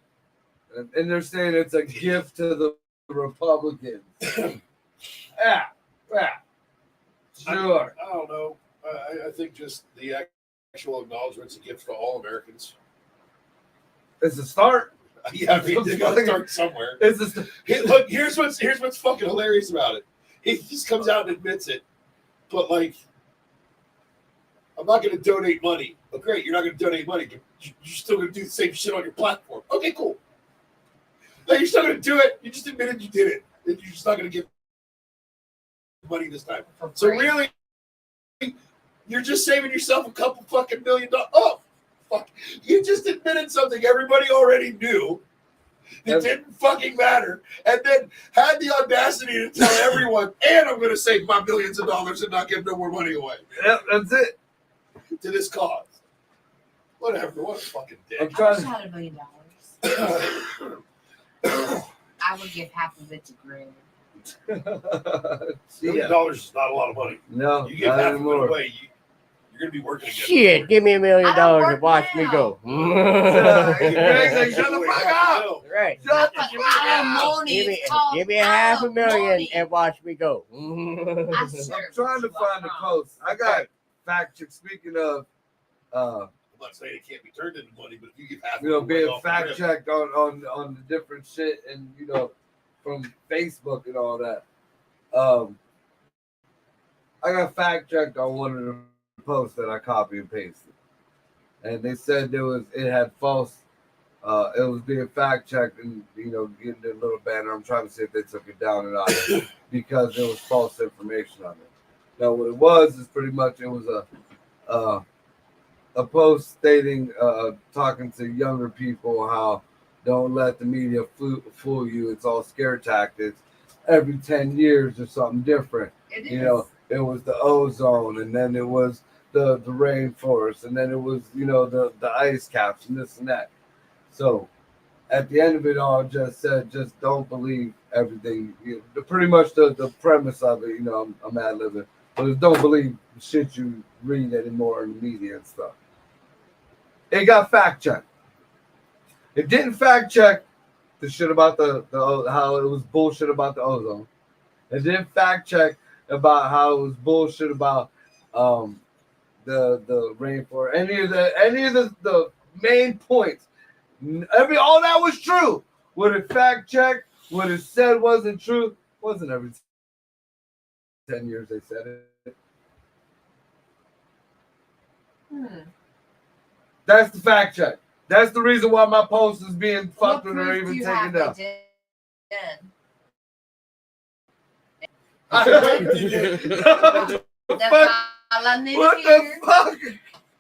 And they're saying it's a gift to the Republicans. yeah, sure. I don't know. I think just the actual acknowledgment's a gift to all Americans. It's a start. Yeah, I mean, they gotta start somewhere. Look, here's what's fucking hilarious about it. He just comes out and admits it, but I'm not going to donate money. Oh, great, you're not going to donate money, but you're still going to do the same shit on your platform. Okay, cool. No, you're still going to do it. You just admitted you did it. And you're just not going to give money this time. So really, you're just saving yourself a couple fucking $1 million. Oh, fuck. You just admitted something everybody already knew. It didn't fucking matter. And then had the audacity to tell everyone, and I'm going to save my millions of dollars and not give no more money away. Yep, that's it. To this cause. Whatever. What a fucking I'm dick. I wish I trying. had $1 million. I would give half of it to Greg. $1 Yeah. million is not a lot of money. No, You give not half of it anymore. away, you're gonna be working again. Shit, give me $1 million I don't and work watch me now. go. Greg's like, shut the Wait, fuck half a up. mil. Right. Shut the Fuck fuck up. alimony. It's called Give me a $500,000 alimony. and watch me go. I I'm serve trying to you, I find a promise. post. I got fact check. Speaking of, I'm not saying it can't be turned into money, but if you give half you know, of it away being off the fact rip, checked on the different shit and you know from Facebook and all that. I got fact checked on one of the posts that I copy and pasted, and they said it had false. It was being fact checked and you know getting the little banner. I'm trying to see if they took it down or not because there was false information on it. Now what it was is pretty much it was a post stating talking to younger people how don't let the media fool you. It's all scare tactics. Every 10 years there's something different. It You is. know, it was the ozone, and then it was the rainforest, and then it was you know the ice caps and this and that. So at the end of it all, just don't believe everything. Pretty much the premise of it. You know, I'm ad-libbing, but it's don't believe the shit you read anymore in the media and stuff. It got fact checked. It didn't fact check the shit about the how it was bullshit about the ozone. It didn't fact check about how it was bullshit about the rainforest. Any of the main points. All that was true. What it fact checked, what it said wasn't true. Wasn't every 10 years they said it. That's the fact check. That's the reason why my post is being fucked with or even taken down. That's all I need What to hear. the fuck?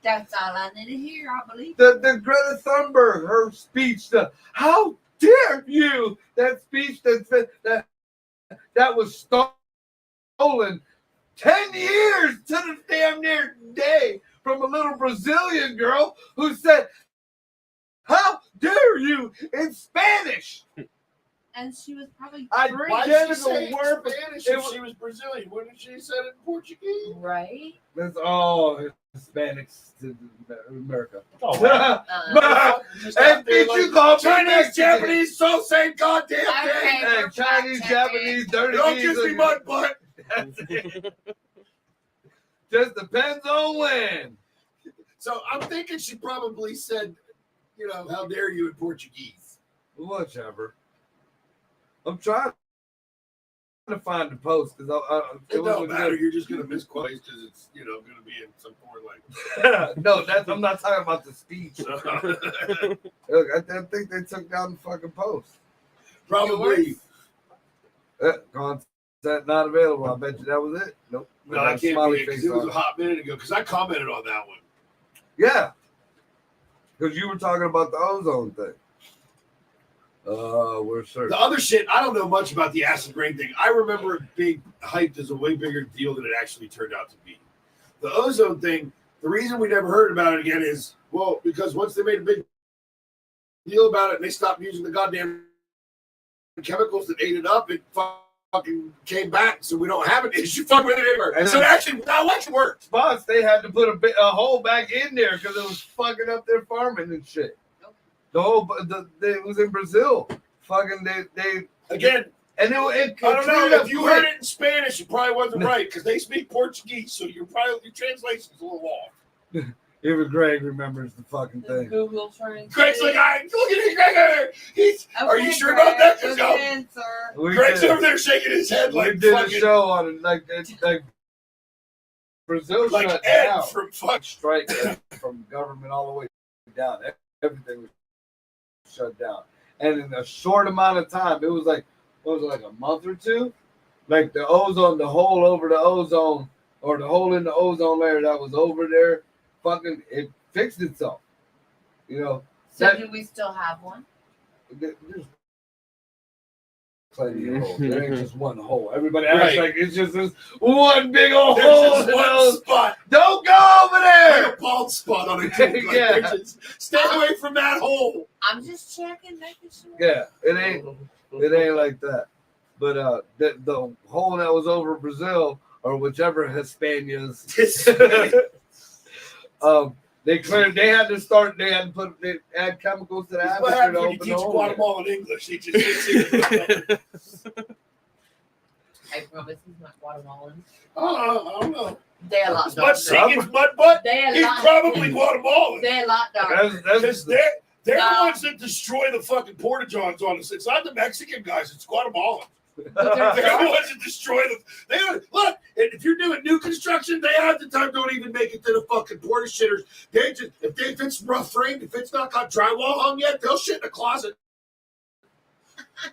That's all I need to hear, I believe. The Greta Thunberg, her speech, how dare you? That speech that was stolen 10 years to the damn near day from a little Brazilian girl who said, how dare you in Spanish? And she was probably I great. why did she identical say it in word, but Spanish it if was- she was Brazilian? Wouldn't she have said it in Portuguese? Right? That's all Hispanics to America. Oh, Just Hey, out there bitch, you like, call me Chinese, Mexican. Japanese, so same goddamn Okay. thing. Hey, We're Chinese, fact-checking. Japanese, dirty Don't geese, kiss me mud butt. Just depends on when. So I'm thinking she probably said, you know, how dare you in Portuguese. Whichever. I'm trying to find the post because It don't matter. You're just gonna misquote because it's gonna be in some foreign language. No, I'm not talking about the speech. Look, I think they took down the fucking post. Probably. Content not available. I bet you that was it. Nope. No, that can't be it because it was a hot minute ago. Because I commented on that one. Yeah. Because you were talking about the ozone thing. We're certain. The other shit, I don't know much about the acid rain thing. I remember it being hyped as a way bigger deal than it actually turned out to be. The ozone thing, the reason we never heard about it again is, well, because once they made a big deal about it and they stopped using the goddamn chemicals that ate it up, it fucking came back, so we don't have an issue fucking with it anymore. And So it actually worked. Spots, they had to put a hole back in there because it was fucking up their farming and shit. The whole, it was in Brazil. Fucking, they Again, and it I don't know. If you heard it in Spanish, it probably wasn't right because they speak Portuguese, so your translation's a little off. Even Greg remembers the fucking The thing. Google Translate. Greg's like, look at this, Greg. Are you sure about that? Just go. We Greg's did, over there shaking his head we like did a fucking show on it, like Brazil like shut Ed down. from fuck. Strike from government all the way down. Everything was shut down, and in a short amount of time, it was like what was it, like a month or two? Like the ozone, the hole over the ozone, or the hole in the ozone layer that was over there, fucking, it fixed itself. You know. So do we still have one? There's plenty of holes. There ain't just one hole. Everybody acts like it's just this one big old hole. There's just one spot. Don't go over there. there. like a bald spot on a dude. Like, Yeah. just stay away from that hole. I'm just checking, making sure. Yeah, it ain't like that. But the hole that was over Brazil or whichever Hispanias, they cleared. They had to start. They had to add chemicals to the That's what atmosphere happens to when you open teach the hole. Guatemalan English. He just gets it. I promise he's not Guatemalan. I don't know. They're a lot As much darker. singing's mud butt, They're a he's lot. probably Guatemalan. They're a lot darker. Because they're the No. ones that destroy the fucking porta-johns on us. It's not the Mexican guys, it's Guatemalan. But They're they're the dark. ones that destroy them. They don't, look, and if you're doing new construction, they half the time don't even make it to the fucking porta shitters. They just if it's rough framed, if it's not got drywall hung yet, they'll shit in a closet.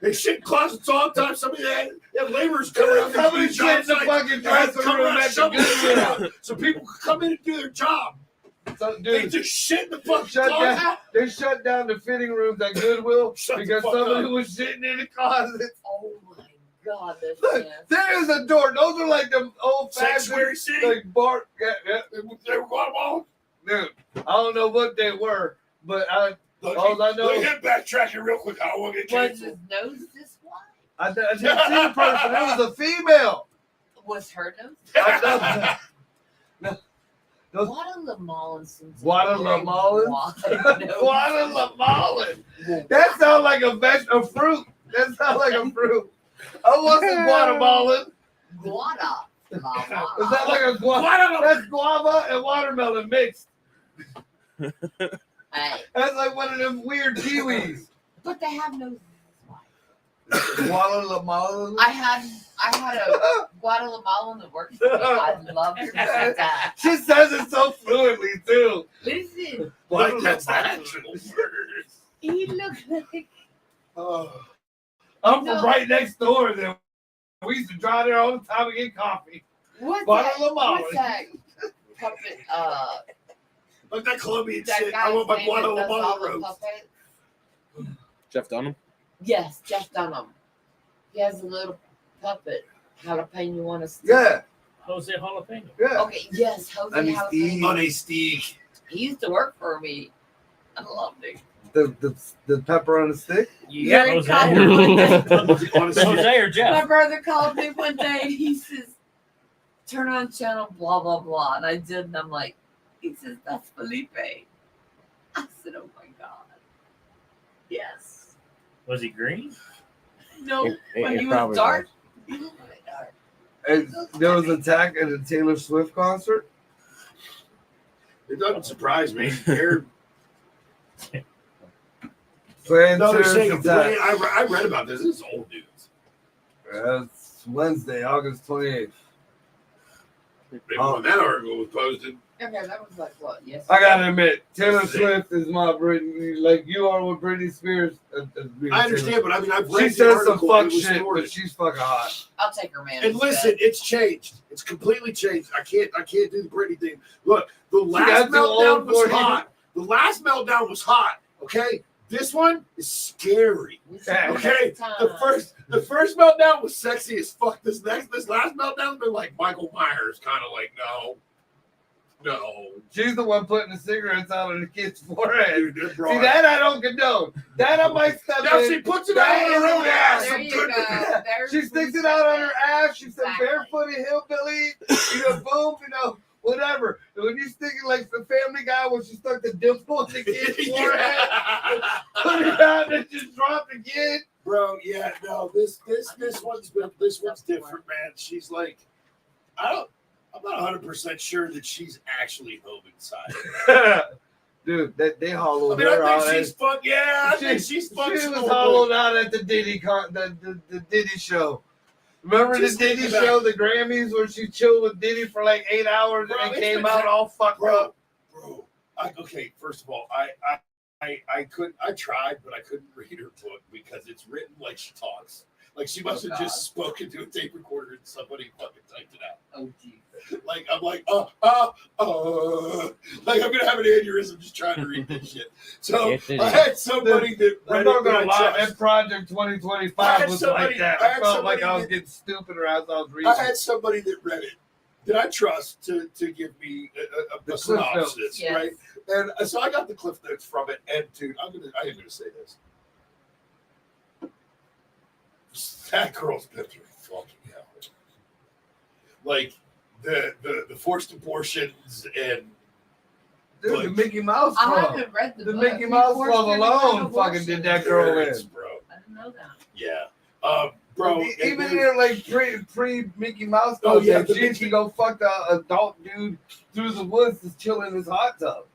They shit in closets all the time. Somebody they have laborers come around. Somebody shit in the fucking dressing room at the Goodwill. so people can come in and do their job. So, They dude, just shit in the fucking shut closet. down. They shut down the fitting rooms at Goodwill Shut the because fuck somebody up. was shitting in the closet. Oh my God, that's Look, nasty. there is a door. Those are like the old fashioned Sanctuary City. like bar. Yeah. They were Guatemalan. Dude, I don't know what they were, but Look, all I know. look at backtracking real quick. I don't want to get Was canceled. his nose this wide? I didn't see the person. It was a female. Was her nose? I Those- Guatemalan seems Guatemalan? wide. Guatemalan. That sounds like a fruit. That sounds like a fruit. I wasn't Guatemalan. Guata. Is that like a guava? That's guava and watermelon mixed. Hey, That's like one of them weird kiwis. but they have noses. Guatemalan. I had a Guatemalan that worked for me. I love her that. She says it so fluently too. Listen, Like that's the actual word. he looks like I'm No. from right next door. Then we used to drive there all the time to get coffee. what's Guatemalan. that puppet? Like that Colombian That shit. I guy's want my name that does all Guatemalan the roast. puppets. Jeff Dunham. Yes, Jeff Dunham. He has a little puppet jalapeno on a stick. Yeah, Jose Jalapeno. yeah. Okay, yes, Jose And he's Jalapeno. On a steak. He used to work for me. I loved it. The pepper on the stick. Yeah, he Jose. called me one day. On a steak. Jose or My Jeff? brother called me one day and he says, turn on channel blah blah blah. And I did, and I'm like, he says, that's Felipe. I said, oh my God. Yes. Was he green? No, It when he probably was dark. He was really dark. And there was an attack at a Taylor Swift concert. It doesn't surprise me. They're, Planned no, they're terrorist saying attack. I read about this. This is old news. It's Wednesday, August 28th. Maybe when that article was posted. Okay, that was like what? Yes. I gotta admit, Taylor Swift is my Britney, like you are with Britney Spears. I understand, but I mean, I've She read the says some article. fuck It was shit, snorted. but she's fucking hot. I'll take her, man. And listen, it's changed. It's completely changed. I can't do the Britney thing. Look, the last got too old meltdown was for you. hot. The last meltdown was hot. Okay, this one is scary. Okay, the first meltdown was sexy as fuck. This last meltdown's been like Michael Myers, kind of like no. She's the one putting the cigarettes out on the kid's forehead. Dude, they're See, broad. that I don't condone. That I might step Now in. she puts it out on her own ass. There I'm you good go. with that. There's She sticks it out on her ass. She's some Exactly. barefooted hillbilly. Boom, whatever. And when you stick it like the Family Guy, when she stuck the dimple in the kid's forehead, put it out and just drop the kid. Bro, yeah, no, this one's different, man. She's like, I'm not 100% sure that she's actually home inside. Dude, they hollowed I mean, her I out. think she's fun. Yeah, I think she's She functional. was hollowed out at the Diddy the Diddy show. Remember Just the Diddy think about show, the Grammys, where she chilled with Diddy for like 8 hours Bro, and it's came been out that- all fucked up? Bro. Okay, first of all, I couldn't. I tried, but I couldn't read her book because it's written like she talks. Like she must have God. just spoken to a tape recorder and somebody fucking typed it out. Oh, geez. Like I'm like, like I'm gonna have an aneurysm just trying to read this shit. So Yes, it I is. had somebody that I'm read not it that gonna I lie, trust. that Project I 2025 had was somebody- like that. I I had felt like somebody I was that- getting stupider as I was reading. I had somebody that read it that I trust to give me a synopsis, Yes. right? And so I got the cliff notes from it. And dude, I am gonna say this. That girl's been through fucking hell. Like the forced abortions and Dude, like, the Mickey Mouse I Club. haven't read the The book. Mickey He Mouse forced Club her to alone get an fucking did abortion. that girl in. parents, bro. I didn't know that. Yeah. Bro, Even and in like pre Mickey Mouse Oh, Club, yeah, she the used to go fuck the adult dude through the woods to chill in his hot tub.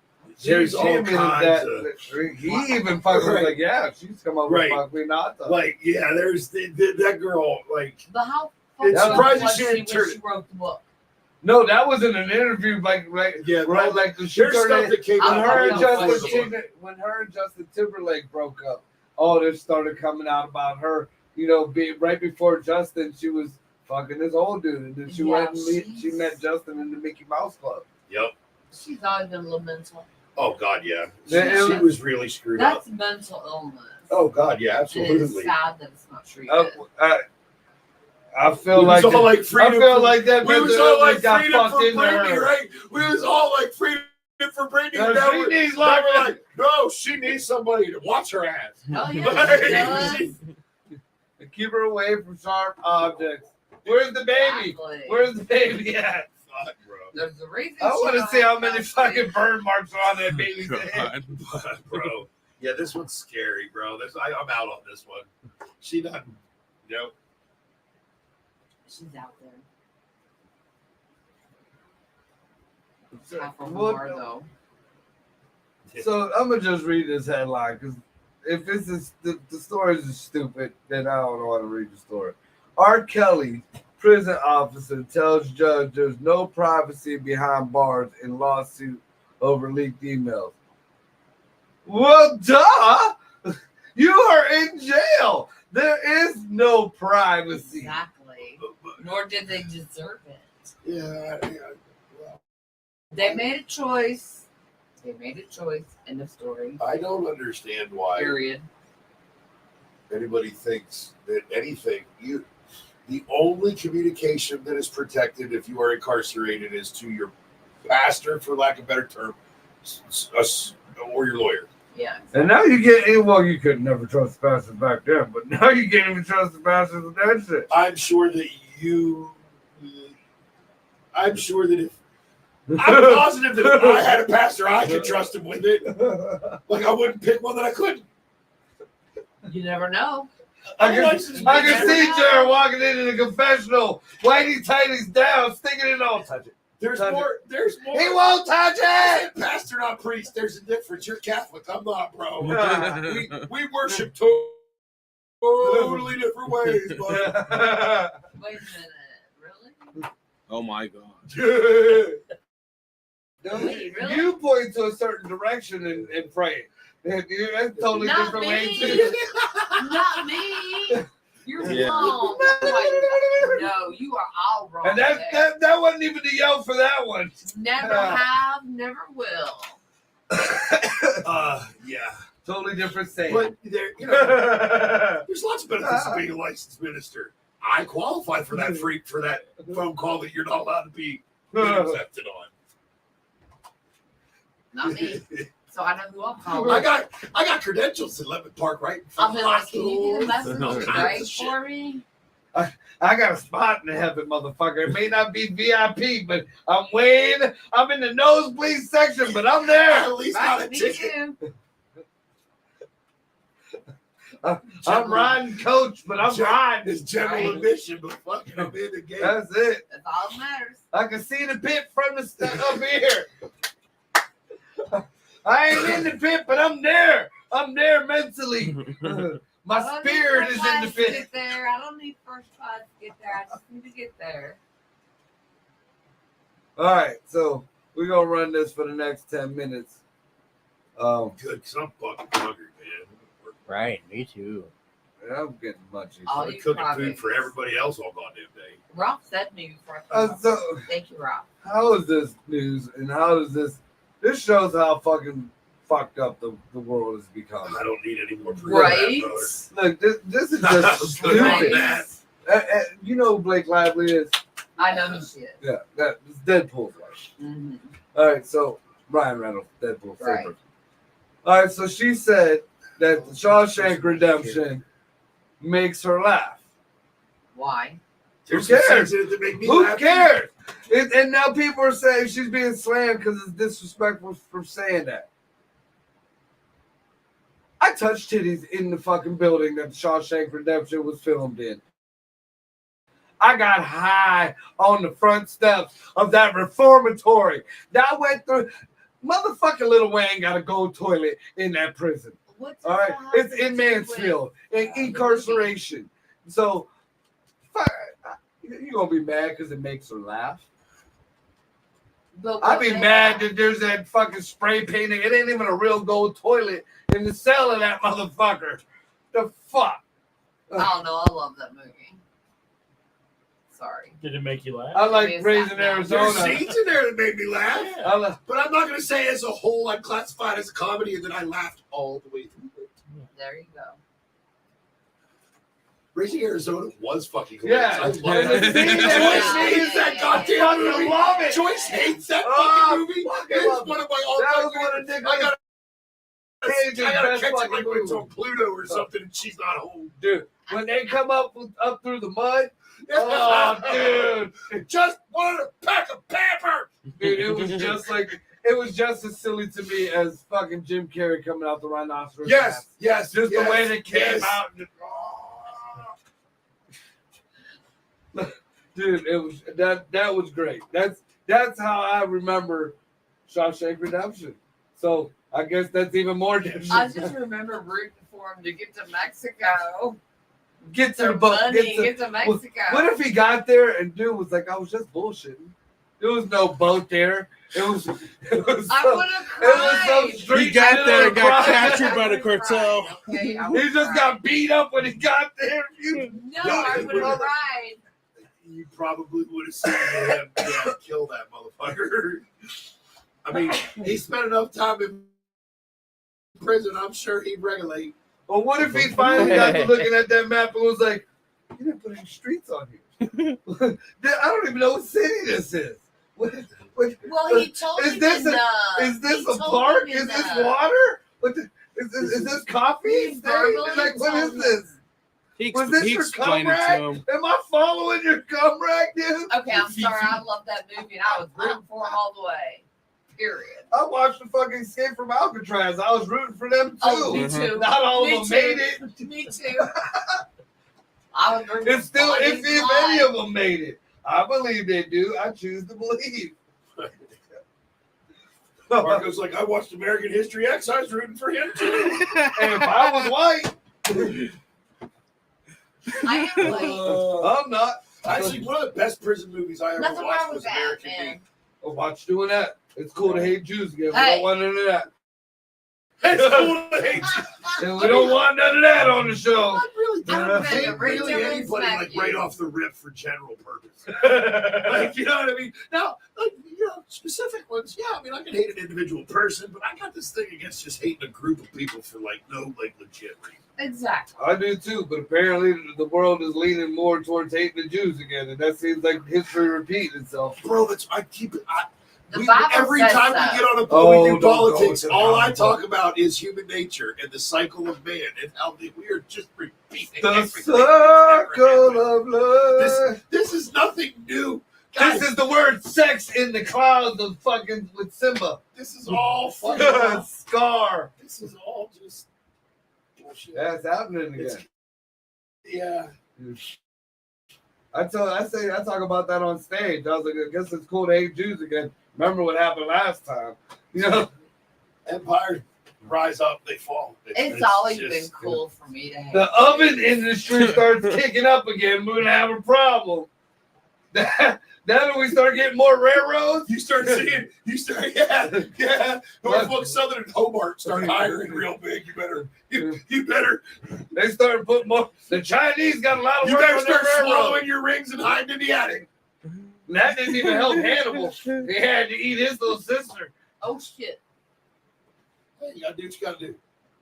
there's all admitted kinds of he even fucking was Right. like, yeah, she's come over Right. and fuck me in the hot tub. like, yeah, there's that girl, like, But how It's fucked up surprising was she she didn't when turn she wrote the book? No, that was in an interview, like yeah, right, like the she there's stuff started, that came when out. her of and the Justin book. when her and Justin Timberlake broke up. All this started coming out about her. You know, being right before Justin, she was fucking this old dude, and then she Yeah, went and she's- she met Justin in the Mickey Mouse Club. Yep. She's always been a little mental. Oh God, yeah. Yeah, She was really screwed up. That's mental illness. Oh God, yeah, And it's absolutely. sad that it's not treated. I feel We like was all like I freedom. feel for- like that. we was mental all illness like got freedom fucked for into Brandy, her. right? We was all like freedom for Brandy. No, and now she we're, needs now love. we're like, no, she needs somebody to watch her ass. Hell yeah, Like, she does. And keep her away from sharp objects. Where's the baby? Exactly. Where's the baby at? Fuck, bro. There's a reason. I she want to don't see how have many custody. fucking burn marks are on that baby's head. God. Bro. Yeah, this one's scary, bro. I'm out on this one. She doesn't, you know. She's out there. Half of them What- are though. So I'm gonna just read this headline because if this is the stories are stupid, then I don't want to read the story. R. Kelly, prison officer, tells judge there's no privacy behind bars in lawsuit over leaked emails. Well, duh! You are in jail. There is no privacy. Exactly. Nor did they deserve it. Yeah, well, They made a choice. They made a choice. End of story. I don't understand why Period. anybody thinks that anything the only communication that is protected if you are incarcerated is to your pastor, for lack of a better term, or your lawyer. Yeah. And now you get, well, you could never trust the pastors back then, but now you can't even trust the pastors with that shit. I'm sure that if I'm positive that if I had a pastor, I could trust him with it. Like I wouldn't pick one that I couldn't. You never know. I can see Yeah. Jared walking into the confessional, whitey tighties down, sticking it on. Touch it. There's Touch more. There's more. He won't touch it. Pastor, not priest. There's a difference. You're Catholic. I'm not, bro. Yeah. we worship totally different ways, but Wait a minute. Really? Oh my God. Wait, really? You point to a certain direction and pray. That's a totally Not different me. way too. Not me. You're Yeah. wrong. No, you are all wrong. And there. that wasn't even the yell for that one. Never have, never will. yeah. Totally different saying. But there, there's lots of benefits of being a licensed minister. I qualify for that phone call that you're not allowed to be accepted on. Not me. So I know who I'm calling. I got credentials in Lemon Park, right? I'll be like, can you do the Hospitals, lessons all to kinds pray of shit. for me? I got a spot in heaven, motherfucker. It may not be VIP, but I'm in the nosebleed section, but I'm there. At least not a Right, me ticket. too. I'm riding coach, but I'm riding. It's general Right. admission, but fucking I'm in the game. That's it. That's all that matters. I can see the pit from the up here. I ain't in the pit, but I'm there. I'm there mentally. My I don't need spirit first is in class the to pit. get there. I don't need first class to get there. I just need to get there. All right, so we're gonna run this for the next 10 minutes. Good, because I'm fucking hungry, man. Right, me too. I'm getting munchies. All I'm you cooking products. food for everybody else all goddamn day. Rob said to me before I came up. So Thank you, Rob. how is this news, and how does this shows how fucking fucked up the world has become. I don't need any more proof. Right? Look, this is I'm just good on stupid. that. You know who Blake Lively is? I know who she is. Yeah, that is Deadpool's wife. Mm-hmm. All right, so Ryan Reynolds, Deadpool. Right. All right, so she said that the Shawshank Redemption makes her laugh. Why? Who There's some cares? scenes in it that make me Who laugh. cares? And now people are saying she's being slammed because it's disrespectful for saying that. I touched titties in the fucking building that the Shawshank Redemption was filmed in. I got high on the front steps of that reformatory. That went through. Motherfucking Lil Wayne got a gold toilet in that prison. What's All right, that it's have in to do Mansfield, in the incarceration. So, you gonna be mad because it makes her laugh? But I'd what be they mad have- that there's that fucking spray painting. It ain't even a real gold toilet in the cell of that motherfucker. The fuck? I don't know. I love that movie. Sorry. Did it make you laugh? I like It's Raising not- There's Arizona. scenes in there that made me laugh. Yeah. But I'm not going to say as a whole I'm classified as a comedy and that I laughed all the way through it. There you go. Raising Arizona was fucking Yeah. hilarious. I love Yeah. that. Yeah. Joyce hates that I goddamn fucking movie. love it. Joyce hates that Oh, fucking movie. fucking It's love one it. of my That all-time was one of favorites. Nicolas Cage's I gotta best catch it fucking like when it's on movies. Pluto or something and she's not home. Dude, when they come up through the mud, oh, dude. Just wanted a pack of pepper. Dude, it was just as silly to me as fucking Jim Carrey coming out the rhinoceros. Yes, yes. Just yes, the way they came yes. out. And dude, it was that was great. That's how I remember Shawshank Redemption. So I guess that's even more different. I just remember rooting for him to get to Mexico. Get to the Their boat. money, get to Mexico. What if he got there and dude was like, I was just bullshitting. There was no boat there. It was I some, would have it was some cried. street He got there and got crying. captured by the cartel. Okay, I He would've just cried. got beat up when he got there. No, I would have cried. You probably would have seen him kill that motherfucker. I mean, he spent enough time in prison. I'm sure he'd regulate. Well, what if he finally got to looking at that map and was like, you didn't put any streets on here. I don't even know what city this is. What, Well, he told Is me this in is this he a told park? me Is in this water? Is this coffee? He verbally Like, what told is me. this? He, Was this he your explained cum it to rag? him. Am I following your cum rag, dude? Okay, I'm sorry. I love that movie, and I was rooting for him all the way. Period. I watched the fucking Escape from Alcatraz. I was rooting for them too. Oh, me Mhm. too. Not all Me of them too. made it. Me too. I was rooting It's still for iffy if any of them made it. I believe they do. I choose to believe. Marco's like, I watched American History X. I was rooting for him too. And if I was white, I am like, I'm not. Actually, one of the best prison movies I ever nothing watched wrong was with that, American man. Meat. I'll watch doing that. It's cool to hate Jews again. We Hey. don't want none of that. It's cool to hate you. And we don't want none of that on the show. I really I don't don't hate know, really Rachel anybody smack like you. right off the rip for general purpose. Like, you know what I mean? Now, like, you know, specific ones, yeah, I mean, I can hate an individual person, but I got this thing against just hating a group of people for like no like legit reason. exactly. I do too, but apparently the world is leaning more towards hating the Jews again, and that seems like history repeating itself. Bro, that's I keep it. The Bible Every says time so. we get on a Oh, we don't do politics, go to all I the talk about is human nature and the cycle of man and how we are just repeating The everything that's ever circle happened. of love. This is nothing new. This Guys, is the word sex in the clouds of fucking with Simba. this is all fucking. Scar. This is all just bullshit. That's happening It's- again. Yeah. I talk about that on stage. I was like, I guess it's cool to hate Jews again. Remember what happened last time? You know, Empires rise up, they fall. It's always just- been cool for me to hate. the oven industry starts kicking up again. We're gonna have a problem. Then we start getting more railroads. You start seeing, yeah. Norfolk Southern and Hobart start hiring real big. You better They start putting more. The Chinese got a lot of You work better on their start railroads. swallowing your rings and hiding in the attic. And that didn't even help Hannibal. He had to eat his little sister. Oh shit! Hey, you gotta do what you gotta do.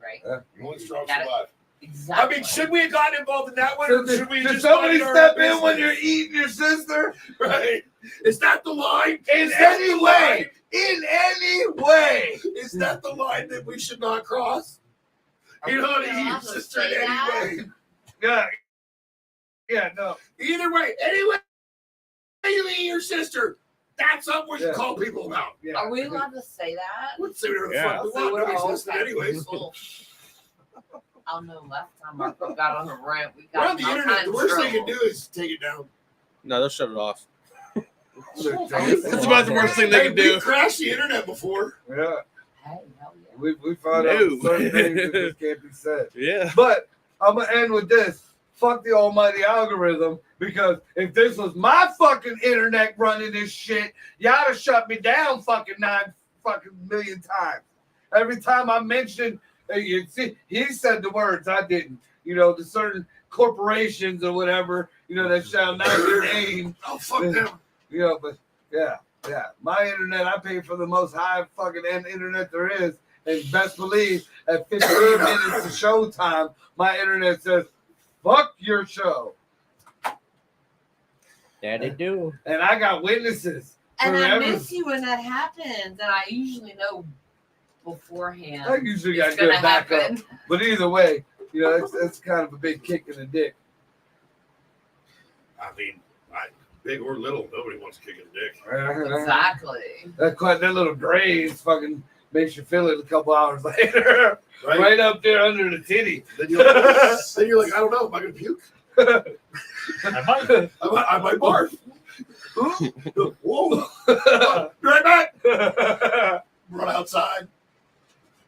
Right. Only strong Got it. survive. Exactly. I mean, should we have gotten involved in that one, or should we Did just somebody mind our step own in when business? you're eating your sister? Right? Is that the line? In Is that any the way. line? In any way. Is that the line that we should not cross? You know, to eat your sister in any way. Yeah. Yeah, no. Either way, anyway, you eat your sister. That's something we should call people about. Yeah. Are we allowed to say that? Let's see whatever the Yeah. fuck we want. Nobody's listening anyways. Cool. I'll know last time I got on a rant. We We're got on the all internet. kinds The of worst thing you trouble. can do is take it down. No, they'll shut it off. It's It's about the worst thing they can do. We crashed the internet before. Yeah. Hey, hell yeah. We found out No. certain things that just can't be said. Yeah. But I'm going to end with this. Fuck the almighty algorithm, because if this was my fucking internet running this shit, y'all have shut me down fucking 9 fucking million times. Every time I mentioned, you see, he said the words, I didn't. You know, the certain corporations or whatever, you know, that shall not be named. Oh, fuck them. You know, but yeah. My internet, I pay for the most high fucking internet there is. And best believe at 15 minutes of show time, my internet says, fuck your show. That it do. And I got witnesses. And I forever. miss you when that happens, and I usually know beforehand. I usually got it's gonna good backup. happen. But either way, you know, it's kind of a big kick in the dick. I mean, big or little, nobody wants to kick in the dick. Exactly. That little graze fucking makes you feel it a couple hours later. Right? Right up there under the titty. Then you're like, I don't know. Am I going to puke? I might. I might barf. Whoa. Be right back. Run outside.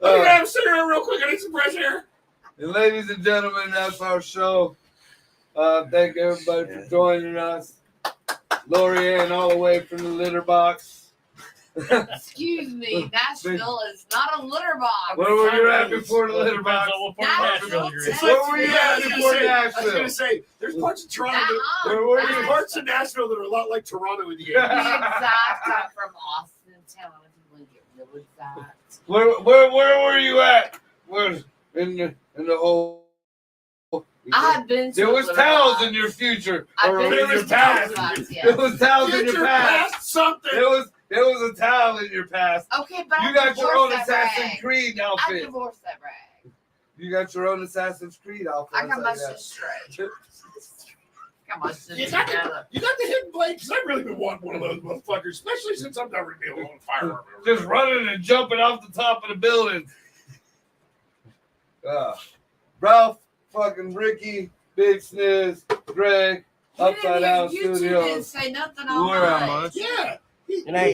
Let me grab a cigarette real quick. I need some fresh air. And ladies and gentlemen, that's our show. Thank everybody for joining us. Lorianne all the way from the litter box. Excuse me, Nashville is not a litter box. Where were you at before the litter Depends box? on what part of Nashville, Nashville you're in. Texas. Where were you at I was before gonna Nashville? say, there's parts of Toronto. Where were you? There's parts of Nashville that are a lot like Toronto in the To be 80s. exact, I'm from Austin town. If you want to get real exact. Where were you at? Where in the whole? I have been to There a was litter towels box. in your future, I've or been in to your a past. litter box, There was towels in your Future past. past something. There was a towel in your past. Okay, but You I got your own divorced that Assassin's rag. Creed I outfit. divorced that rag. You got your own Assassin's Creed outfit. I got my I'll tell you shit straight. Got my shit You got together. the hidden blade, because I've really been wanting one of those motherfuckers, especially since I've never been able to firearm. that. Just running and jumping off the top of the building. Ralph, fucking Ricky, Big Sniz, Greg, Upside Down You two Studios. didn't say nothing all We're on night. lunch. Yeah. And I